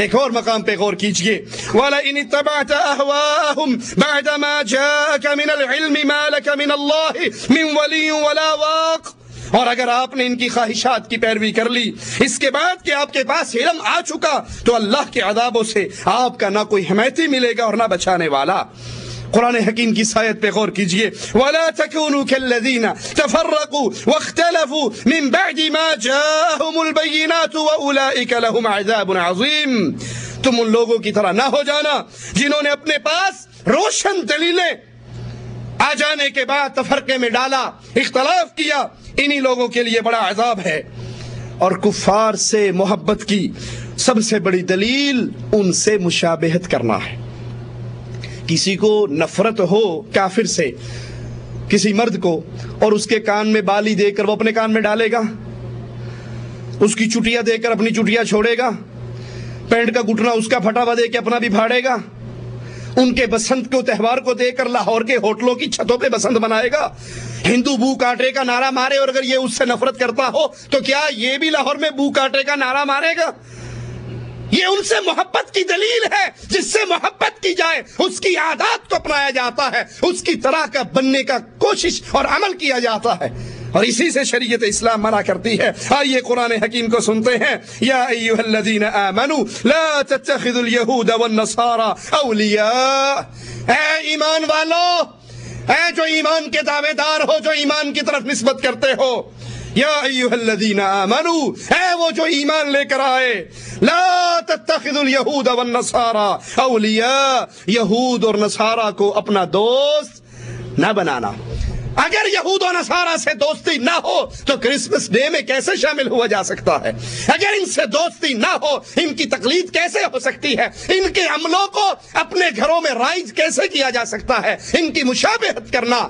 ایک اور مقام پہ غور کیجئے، وَلَئِنِ اتَّبَعْتَ أَهْوَاءَهُمْ بَعْدَ مَا جَاءَكَ مِنَ الْعِلْمِ مَا لَكَ مِنَ اللَّهِ مِنْ وَلِيٍّ وَلَا وَاقٍ، اور اگر آپ نے ان کی خواہشات کی پیروی کر لی اس کے بعد کہ آپ کے پاس علم آ چکا تو اللہ کے عذابوں سے آپ کا نہ کوئی حمایتی ملے گا اور نہ بچانے والا۔ قرآن حکیم کی آیت پہ غور کیجئے، وَلَا تَكُونُوا كَالَّذِينَ تَفَرَّقُوا وَاخْتَلَفُوا مِن بَعْدِ مَا جَاءَهُمُ الْبَيِّنَاتُ وَأُولَئِكَ لَهُمْ عَذَابٌ عَظِيمٌ، تم ان لوگوں کی طرح نہ ہو جانا جنہوں نے اپنے پاس روشن دلیلیں آ جانے کے بعد تفرقے میں ڈالا، اختلاف کیا، انہی لوگوں کے لیے بڑا عذاب ہے۔ اور کفار سے محبت کی سب سے بڑی دلیل ان سے مشابہت کرنا ہے۔ کسی کو نفرت ہو کافر سے، کسی مرد کو، اور اس کے کان میں بالی دے کر وہ اپنے کان میں ڈالے گا، اس کی چٹیا دے کر اپنی چٹیا چھوڑے گا، پینٹ کا گھٹنا اس کا پھٹا ہوا دے کے اپنا بھی پھاڑے گا، ان کے بسنت کو تہوار کو دے کر لاہور کے ہوٹلوں کی چھتوں پہ بسنت بنائے گا، ہندو بو کاٹے کا نعرہ مارے، اور اگر یہ اس سے نفرت کرتا ہو تو کیا یہ بھی لاہور میں بو کاٹے کا نعرہ مارے گا؟ یہ ان سے محبت کی دلیل ہے، جس سے محبت کی جائے اس کی عادات کو اپنایا جاتا ہے، اس کی طرح کا بننے کا کوشش اور عمل کیا جاتا ہے، اور اسی سے شریعت اسلام منع کرتی ہے۔ آئیے قرآن حکیم کو سنتے ہیں، یا ایھا الذین آمنوا لا تتخذوا اليہود والنصارى اولیاء، اے ایمان والو، اے جو ایمان کے دعوے دار ہو، جو ایمان کی طرف نسبت کرتے ہو، یا ایھا الذین آمنوا، اے وہ جو ایمان لے کر آئے، لا تتخذوا اليہود والنصارى اولیاء، یہود اور نصارہ کو اپنا دوست نہ بنانا۔ اگر یہود و نصارہ سے دوستی نہ ہو تو کرسمس ڈے میں کیسے شامل ہوا جا سکتا ہے؟ اگر ان سے دوستی نہ ہو ان کی تقلید کیسے ہو سکتی ہے؟ ان کے عملوں کو اپنے گھروں میں رائج کیسے کیا جا سکتا ہے؟ ان کی مشابہت کرنا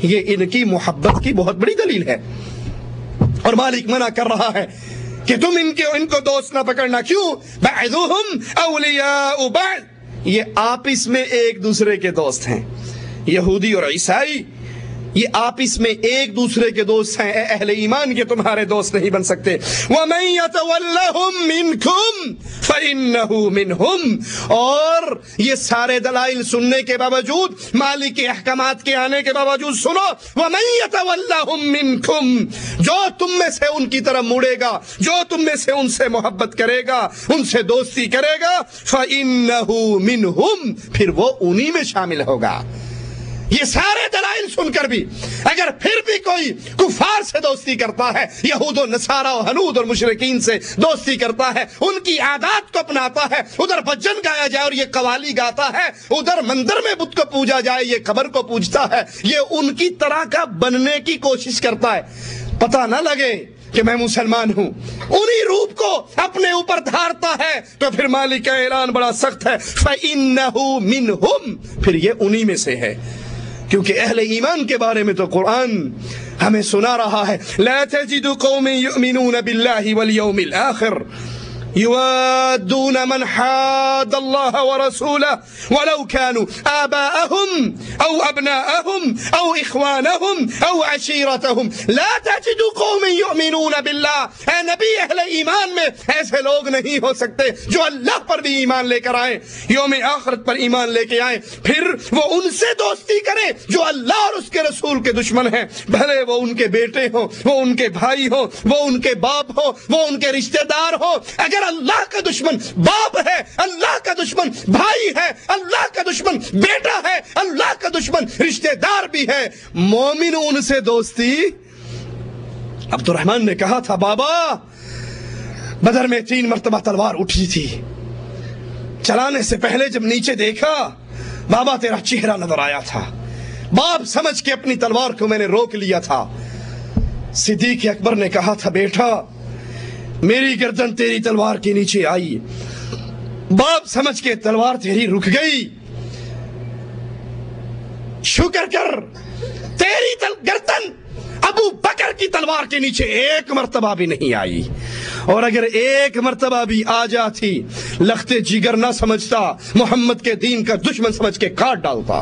یہ ان کی محبت کی بہت بڑی دلیل ہے۔ اور مالک منع کر رہا ہے کہ تم ان کو دوست نہ پکڑنا۔ کیوں؟ بعضهم اولیاء بعض، یہ آپس میں ایک دوسرے کے دوست ہیں۔ یہودی اور عیسائی یہ آپس میں ایک دوسرے کے دوست ہیں۔ اہل ایمان کے تمہارے دوست نہیں بن سکتے۔ وَمَن يَتَوَلَّهُم مِّنكُمْ فَإِنَّهُ مِنْهُمْ، اور یہ سارے دلائل سننے کے باوجود، مالک کے احکامات کے آنے کے باوجود سنو، وَمَن يَتَوَلَّهُم مِّنكُمْ، جو تم میں سے ان کی طرف مڑے گا، جو تم میں سے ان سے محبت کرے گا، ان سے دوستی کرے گا، فَإِنَّهُ مِنْهُمْ، پھر وہ انہی میں شامل ہوگا۔ یہ سارے دلائل سن کر بھی اگر پھر بھی کوئی کفار سے دوستی کرتا ہے، یہود و نصارہ و ہنود اور مشرکین سے دوستی کرتا ہے، ان کی عادات کو اپناتا ہے، ادھر بھجن گایا جائے اور یہ قوالی گاتا ہے، ادھر مندر میں بت کو پوجا جائے یہ قبر کو پوجتا ہے، یہ ان کی طرح کا بننے کی کوشش کرتا ہے، پتہ نہ لگے کہ میں مسلمان ہوں، انہی روپ کو اپنے اوپر دھارتا ہے، تو پھر مالک کا اعلان بڑا سخت ہے، فَإِنَّهُ مِنْهُمْ، پھر یہ انہی میں سے ہے۔ کیونکہ اہل ایمان کے بارے میں تو قرآن ہمیں سنا رہا ہے، لا تجد قوم یؤمنون باللہ والیوم الآخر يوادون من حاد الله ورسوله ولو كانوا آباءهم أو أبناءهم أو إخوانهم أو عشيرتهم لا تجد قوم يؤمنون بالله، اے نبی اہل ایمان میں ایسے لوگ نہیں ہو سکتے جو اللہ پر بھی ایمان لے کر آئیں، یوم آخرت پر ایمان لے کے آئیں، پھر وہ ان سے دوستی کریں جو اللہ اور اس کے رسول کے دشمن ہیں، بھلے وہ ان کے بیٹے ہوں، وہ ان کے بھائی ہوں، وہ ان کے باپ ہوں، وہ ان کے رشتہ دار ہوں۔ اگر اللہ کا دشمن باپ ہے، اللہ کا دشمن بھائی ہے، اللہ کا دشمن بیٹا ہے، اللہ کا دشمن رشتہ دار بھی ہے، مومن ان سے دوستی۔ عبد الرحمن نے کہا تھا، بابا بدر میں 3 مرتبہ تلوار اٹھی تھی، چلانے سے پہلے جب نیچے دیکھا بابا تیرا چہرہ نظر آیا تھا، باپ سمجھ کے اپنی تلوار کو میں نے روک لیا تھا۔ صدیق اکبر نے کہا تھا، بیٹا میری گردن تیری تلوار کے نیچے آئی، باپ سمجھ کے تلوار تیری رک گئی، شکر کر تیری گردن ابو بکر کی تلوار کے نیچے ایک مرتبہ بھی نہیں آئی، اور اگر ایک مرتبہ بھی آ جاتی لخت جگر نہ سمجھتا، محمد کے دین کا دشمن سمجھ کے کاٹ ڈالتا۔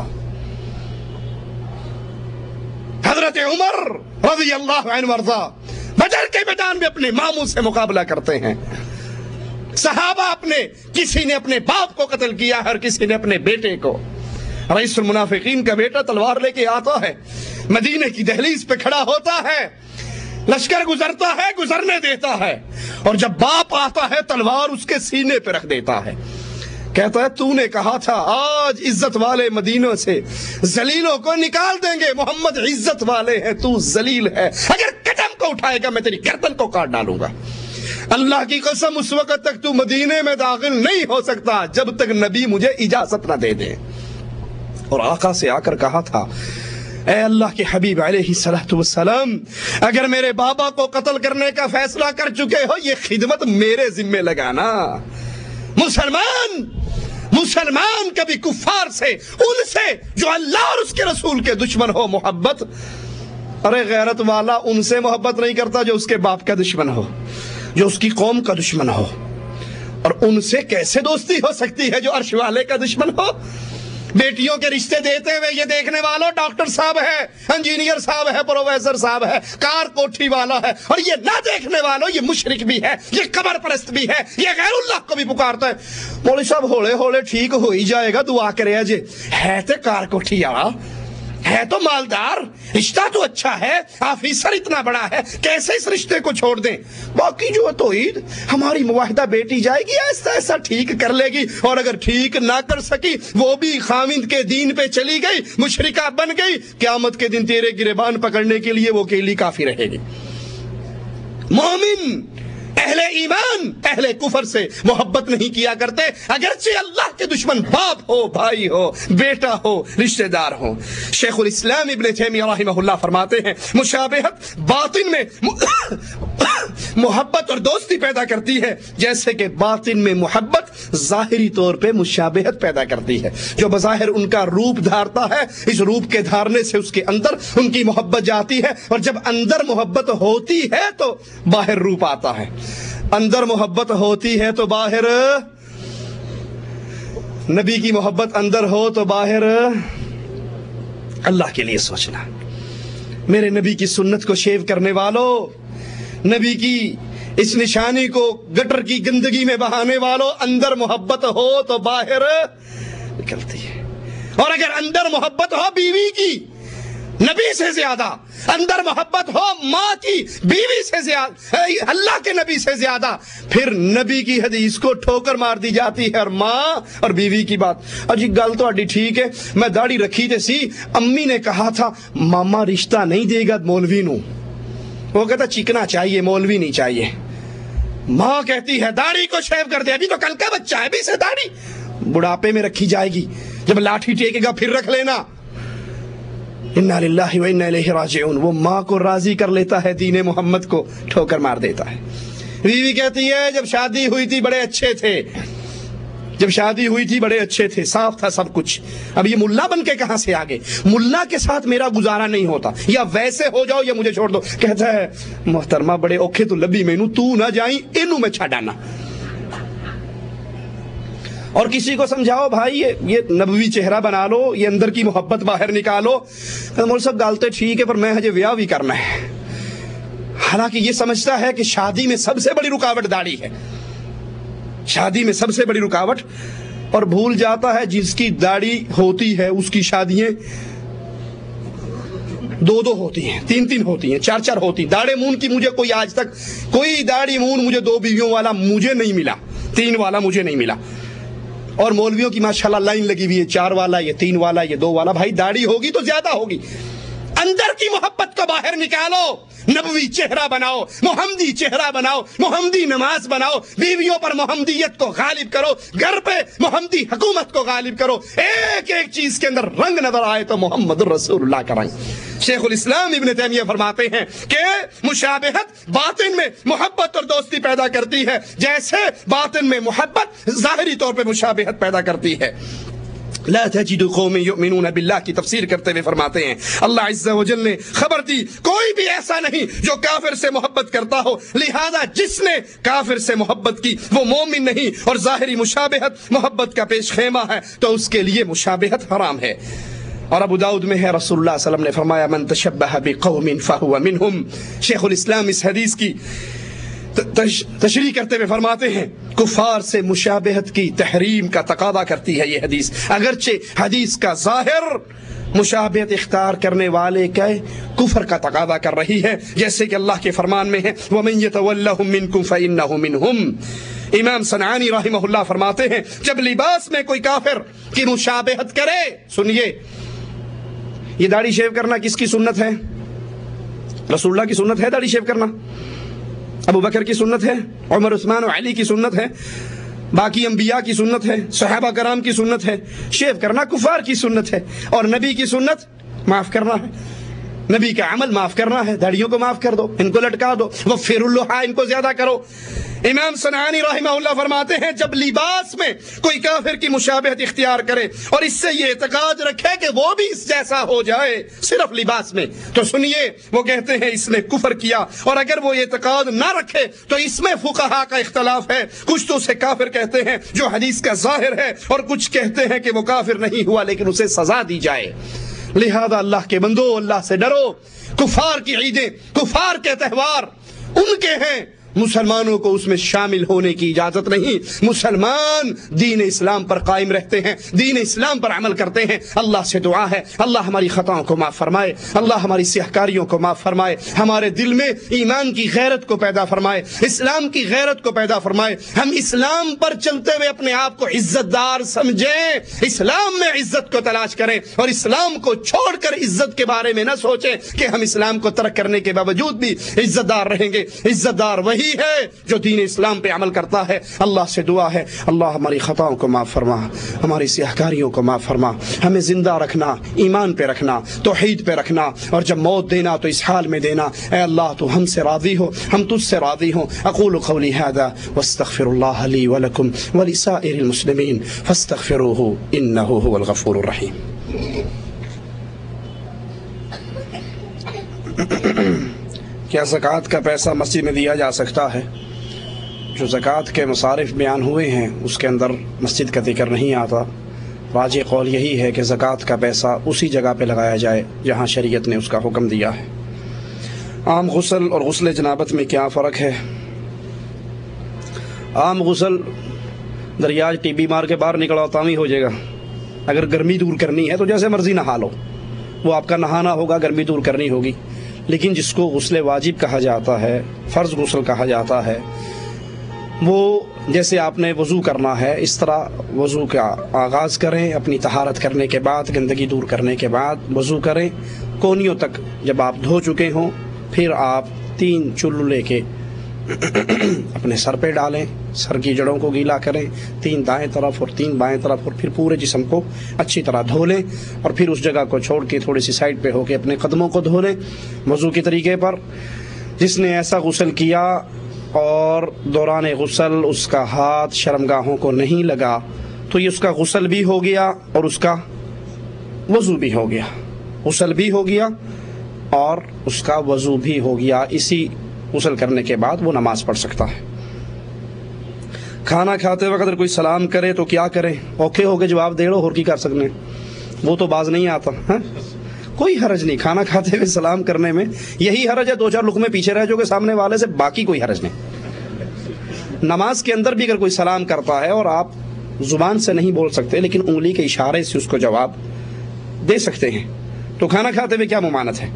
حضرت عمر رضی اللہ عنہ وارضا بدر کے میدان میں اپنے ماموں سے مقابلہ کرتے ہیں، صحابہ کسی نے اپنے باپ کو قتل کیا اور کسی نے اپنے بیٹے کو۔ رئیس المنافقین کا بیٹا تلوار لے کے آتا ہے، مدینے کی دہلیز پہ کھڑا ہوتا ہے، لشکر گزرتا ہے، گزرنے دیتا ہے، اور جب باپ آتا ہے تلوار اس کے سینے پہ رکھ دیتا ہے، کہتا ہے تو نے کہا تھا آج عزت والے مدینوں سے ذلیلوں کو نکال دیں گے، محمد عزت والے ہیں، تو ذلیل ہے، اگر قدم کو اٹھائے گا میں تیری گردن کو کاٹ ڈالوں گا۔ اللہ کی قسم اس وقت تک تو مدینے میں داخل نہیں ہو سکتا جب تک نبی مجھے اجازت نہ دے دے۔ اور آقا سے آ کر کہا تھا، اے اللہ کے حبیب علیہ السلام، اگر میرے بابا کو قتل کرنے کا فیصلہ کر چکے ہو یہ خدمت میرے ذمہ لگانا۔ مسلمان کبھی کفار سے، ان سے جو اللہ اور اس کے رسول کے دشمن ہو محبت، ارے غیرت والا ان سے محبت نہیں کرتا جو اس کے باپ کا دشمن ہو، جو اس کی قوم کا دشمن ہو، اور ان سے کیسے دوستی ہو سکتی ہے جو عرش والے کا دشمن ہو؟ بیٹیوں کے رشتے دیتے ہوئے یہ دیکھنے والوں ڈاکٹر صاحب ہے، انجینئر صاحب ہے، پروفیسر صاحب ہے، کار کوٹھی والا ہے، اور یہ نہ دیکھنے والوں یہ مشرک بھی ہے، یہ قبر پرست بھی ہے، یہ غیر اللہ کو بھی پکارتا ہے۔ مولوی صاحب ہولے ہولے ٹھیک ہو ہی جائے گا، دعا کرے جی، ہے تو کار کوٹھی والا، ہے تو مالدار، رشتہ تو اچھا ہے، آفیسر اتنا بڑا ہے، کیسے اس رشتے کو چھوڑ دیں؟ باقی جو توحید ہماری معاہدہ بیٹی جائے گی ایسا ایسا ٹھیک کر لے گی، اور اگر ٹھیک نہ کر سکی وہ بھی خاوند کے دین پہ چلی گئی، مشرکہ بن گئی، قیامت کے دن تیرے گریبان پکڑنے کے لیے وہ اکیلی کافی رہے گی۔ مومن اہل ایمان اہل کفر سے محبت نہیں کیا کرتے، اگرچہ اللہ کے دشمن باپ ہو، بھائی ہو، بیٹا ہو، رشتہ دار ہو۔ شیخ الاسلام ابن تیمیہ رحمہ اللہ فرماتے ہیں مشابہت باطن میں محبت اور دوستی پیدا کرتی ہے، جیسے کہ باطن میں محبت ظاہری طور پہ مشابہت پیدا کرتی ہے۔ جو بظاہر ان کا روپ دھارتا ہے، اس روپ کے دھارنے سے اس کے اندر ان کی محبت جاتی ہے، اور جب اندر محبت ہوتی ہے تو باہر روپ آتا ہے۔ اندر محبت ہوتی ہے تو باہر نبی کی محبت اندر ہو تو باہر اللہ کے لیے سوچنا۔ میرے نبی کی سنت کو شیو کرنے والوں، نبی کی اس نشانی کو گٹر کی گندگی میں بہانے والوں، اندر محبت ہو تو باہر نکلتی ہے۔ اور اگر اندر محبت ہو بیوی کی نبی سے زیادہ، اندر محبت ہو ماں کی بیوی سے زیادہ، اللہ کے نبی سے زیادہ، پھر نبی کی حدیث کو ٹھوکر مار دی جاتی ہے، اور ماں اور بیوی کی بات۔ اجی گل تو اڈی ٹھیک ہے، میں داڑھی رکھی تے سی، امی نے کہا تھا ماما رشتہ نہیں دے گا مولوی نو، وہ کہتا چکنا چاہیے مولوی نہیں چاہیے۔ ماں کہتی ہے داڑھی کو شیو کر دے، ابھی تو کل کا بچہ ہے، ابھی سے داڑھی بڑھاپے میں رکھی جائے گی، جب لاٹھی ٹیکے گا پھر رکھ لینا۔ انا للہ و انا الیہ راجعون۔ وہ ماں کو راضی کر لیتا ہے، دین محمد کو ٹھوکر مار دیتا ہے۔ بیوی کہتی ہے جب شادی ہوئی تھی بڑے اچھے تھے، جب شادی ہوئی تھی بڑے اچھے تھے، صاف تھا سب کچھ، اب یہ ملا بن کے کہاں سے آگے؟ ملا کے ساتھ میرا گزارا نہیں ہوتا، یا ویسے ہو جاؤ یا مجھے چھوڑ دو۔ کہتا ہے محترمہ بڑے اوکھے تو لبی مینو، تو نہ جائیں اینو میں چھڈانا۔ اور کسی کو سمجھاؤ بھائی یہ نبوی چہرہ بنا لو، یہ اندر کی محبت باہر نکالو، مول صاحب گالتے ٹھیک ہے پر میں ہجے ویاہ بھی کرنا ہے۔ حالانکہ یہ سمجھتا ہے کہ شادی میں سب سے بڑی رکاوٹ داڑھی ہے، شادی میں سب سے بڑی رکاوٹ، اور بھول جاتا ہے جس کی داڑھی ہوتی ہے اس کی شادیاں دو دو ہوتی ہیں، تین تین ہوتی ہیں، چار چار ہوتی ہیں۔ داڑھی مون کی مجھے کوئی آج تک کوئی داڑھی مون مجھے 2 بیویوں والا مجھے نہیں ملا، 3 والا مجھے نہیں ملا۔ اور مولویوں کی ماشاءاللہ لائن لگی ہوئی ہے، 4 والا، یہ 3 والا، یہ 2 والا۔ بھائی داڑھی ہوگی تو زیادہ ہوگی، اندر کی محبت کو باہر نکالو، نبوی چہرہ بناؤ، محمدی چہرہ بناؤ، محمدی نماز بناؤ، بیویوں پر محمدیت کو غالب کرو، گھر پہ محمدی حکومت کو غالب کرو، ایک ایک چیز کے اندر رنگ نظر آئے تو محمد رسول اللہ کا رنگ۔ شیخ الاسلام ابن تیمیہ فرماتے ہیں کہ مشابہت باطن میں محبت اور دوستی پیدا کرتی ہے، جیسے باطن میں محبت ظاہری طور پہ مشابہت پیدا کرتی ہے۔ لا تجد قوم یؤمنون باللہ کی تفسیر کرتے ہوئے فرماتے ہیں اللہ عز و جل نے خبر دی کوئی بھی ایسا نہیں جو کافر سے محبت کرتا ہو، لہذا جس نے کافر سے محبت کی وہ مومن نہیں، اور ظاہری مشابہت محبت کا پیش خیمہ ہے تو اس کے لیے مشابہت حرام ہے۔ اور ابو داؤد میں ہے رسول اللہ صلی اللہ علیہ وسلم نے فرمایا من تشبہ بقوم فہو منہم۔ شیخ الاسلام اس حدیث کی تشریح کرتے ہوئے فرماتے ہیں کفار سے مشابہت کی تحریم کا تقاضا کرتی ہے یہ حدیث، اگرچہ حدیث کا ظاہر مشابہت اختیار کرنے والے کے کفر کا تقاضا کر رہی ہے، جیسے کہ اللہ کے فرمان میں ہے وَمَن يَتَوَلَّهُم مِّنكُمْ فَإِنَّهُ مِنْهُمْ۔ امام صنعانی رحمہ اللہ فرماتے ہیں جب لباس میں کوئی کافر کی مشابہت کرے، سنیے یہ داڑھی شیو کرنا کس کی سنت ہے؟ رسول اللہ کی سنت ہے داڑھی شیو کرنا، ابو بکر کی سنت ہے، عمر عثمان و علی کی سنت ہے، باقی انبیاء کی سنت ہے، صحابہ کرام کی سنت ہے، شیو کرنا کفار کی سنت ہے، اور نبی کی سنت معاف کرنا ہے، نبی کا عمل معاف کرنا ہے، داڑھیوں کو معاف کر دو، ان کو لٹکا دو، وفر اللحى ان کو زیادہ کرو۔ امام صنعانی رحمہ اللہ فرماتے ہیں جب لباس میں کوئی کافر کی مشابہت اختیار کرے اور اس سے یہ اعتقاد رکھے کہ وہ بھی اس جیسا ہو جائے صرف لباس میں، تو سنیے وہ کہتے ہیں اس نے کفر کیا، اور اگر وہ اعتقاد نہ رکھے تو اس میں فقہاء کا اختلاف ہے، کچھ تو اسے کافر کہتے ہیں جو حدیث کا ظاہر ہے، اور کچھ کہتے ہیں کہ وہ کافر نہیں ہوا لیکن اسے سزا دی جائے۔ لہذا اللہ کے بندو اللہ سے ڈرو، کفار کی عیدیں، کفار کے تہوار ان کے ہیں، مسلمانوں کو اس میں شامل ہونے کی اجازت نہیں۔ مسلمان دین اسلام پر قائم رہتے ہیں، دین اسلام پر عمل کرتے ہیں۔ اللہ سے دعا ہے اللہ ہماری خطاؤں کو معاف فرمائے، اللہ ہماری سیاہکاریوں کو معاف فرمائے، ہمارے دل میں ایمان کی غیرت کو پیدا فرمائے، اسلام کی غیرت کو پیدا فرمائے، ہم اسلام پر چلتے ہوئے اپنے آپ کو عزت دار سمجھیں، اسلام میں عزت کو تلاش کریں، اور اسلام کو چھوڑ کر عزت کے بارے میں نہ سوچیں کہ ہم اسلام کو ترک کرنے کے باوجود بھی عزت دار رہیں گے۔ عزت دار وہی وہی ہے جو دین اسلام پہ عمل کرتا ہے۔ اللہ سے دعا ہے اللہ ہماری خطاؤں کو معاف فرما، ہماری سیاہکاریوں کو معاف فرما، ہمیں زندہ رکھنا، ایمان پہ رکھنا، توحید پہ رکھنا، اور جب موت دینا تو اس حال میں دینا اے اللہ تو ہم سے راضی ہو، ہم تجھ سے راضی ہوں۔ اقول قولی هذا واستغفر اللہ لی ولکم ولسائر المسلمین فاستغفروه انه هو الغفور الرحیم۔ کیا زکوٰۃ کا پیسہ مسجد میں دیا جا سکتا ہے؟ جو زکوٰۃ کے مصارف بیان ہوئے ہیں اس کے اندر مسجد کا ذکر نہیں آتا۔ راجح قول یہی ہے کہ زکوٰۃ کا پیسہ اسی جگہ پہ لگایا جائے جہاں شریعت نے اس کا حکم دیا ہے۔ عام غسل اور غسل جنابت میں کیا فرق ہے؟ عام غسل دریا ٹی بی مار کے باہر نکلا تامی ہو جائے گا، اگر گرمی دور کرنی ہے تو جیسے مرضی نہا لو، وہ آپ کا نہانا ہوگا، گرمی دور کرنی ہوگی۔ لیکن جس کو غسل واجب کہا جاتا ہے، فرض غسل کہا جاتا ہے، وہ جیسے آپ نے وضو کرنا ہے اس طرح وضو کا آغاز کریں، اپنی طہارت کرنے کے بعد، گندگی دور کرنے کے بعد وضو کریں، کونیوں تک جب آپ دھو چکے ہوں پھر آپ 3 چلو لے کے اپنے سر پہ ڈالیں، سر کی جڑوں کو گیلا کریں، 3 دائیں طرف اور 3 بائیں طرف، اور پھر پورے جسم کو اچھی طرح دھو لیں، اور پھر اس جگہ کو چھوڑ کے تھوڑی سی سائڈ پہ ہو کے اپنے قدموں کو دھو لیں وضو کے طریقے پر۔ جس نے ایسا غسل کیا اور دوران غسل اس کا ہاتھ شرمگاہوں کو نہیں لگا تو یہ اس کا غسل بھی ہو گیا اور اس کا وضو بھی ہو گیا، غسل بھی ہو گیا اور اس کا وضو بھی ہو گیا۔ اسی غسل کرنے کے بعد وہ نماز پڑھ سکتا ہے۔ کھانا کھاتے وقت اگر کوئی سلام کرے تو کیا کریں؟ اوکھے ہو کے جواب دے لو، اور کی کر سکنے، وہ تو باز نہیں آتا۔ کوئی حرج نہیں کھانا کھاتے ہوئے سلام کرنے میں، یہی حرج ہے 2-4 لقمے پیچھے رہ جو کہ سامنے والے سے، باقی کوئی حرج نہیں۔ نماز کے اندر بھی اگر کوئی سلام کرتا ہے اور آپ زبان سے نہیں بول سکتے لیکن انگلی کے اشارے سے اس کو جواب دے سکتے ہیں، تو کھانا کھاتے ہوئے کیا ممانعت ہے؟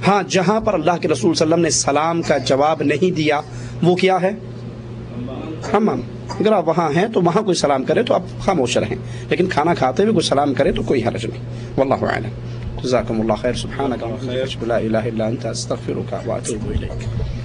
ہاں، جہاں پر اللہ کے رسول صلی اللہ علیہ وسلم نے سلام کا جواب نہیں دیا وہ کیا ہے؟ حمام۔ اگر آپ وہاں ہیں تو وہاں کوئی سلام کرے تو آپ خاموش رہیں، لیکن کھانا کھاتے ہوئے کوئی سلام کرے تو کوئی حرج نہیں۔ واللہ اعلم۔ جزاکم اللہ خیر۔ سبحانک لا الہ الا انت استغفرک واتوب الیک۔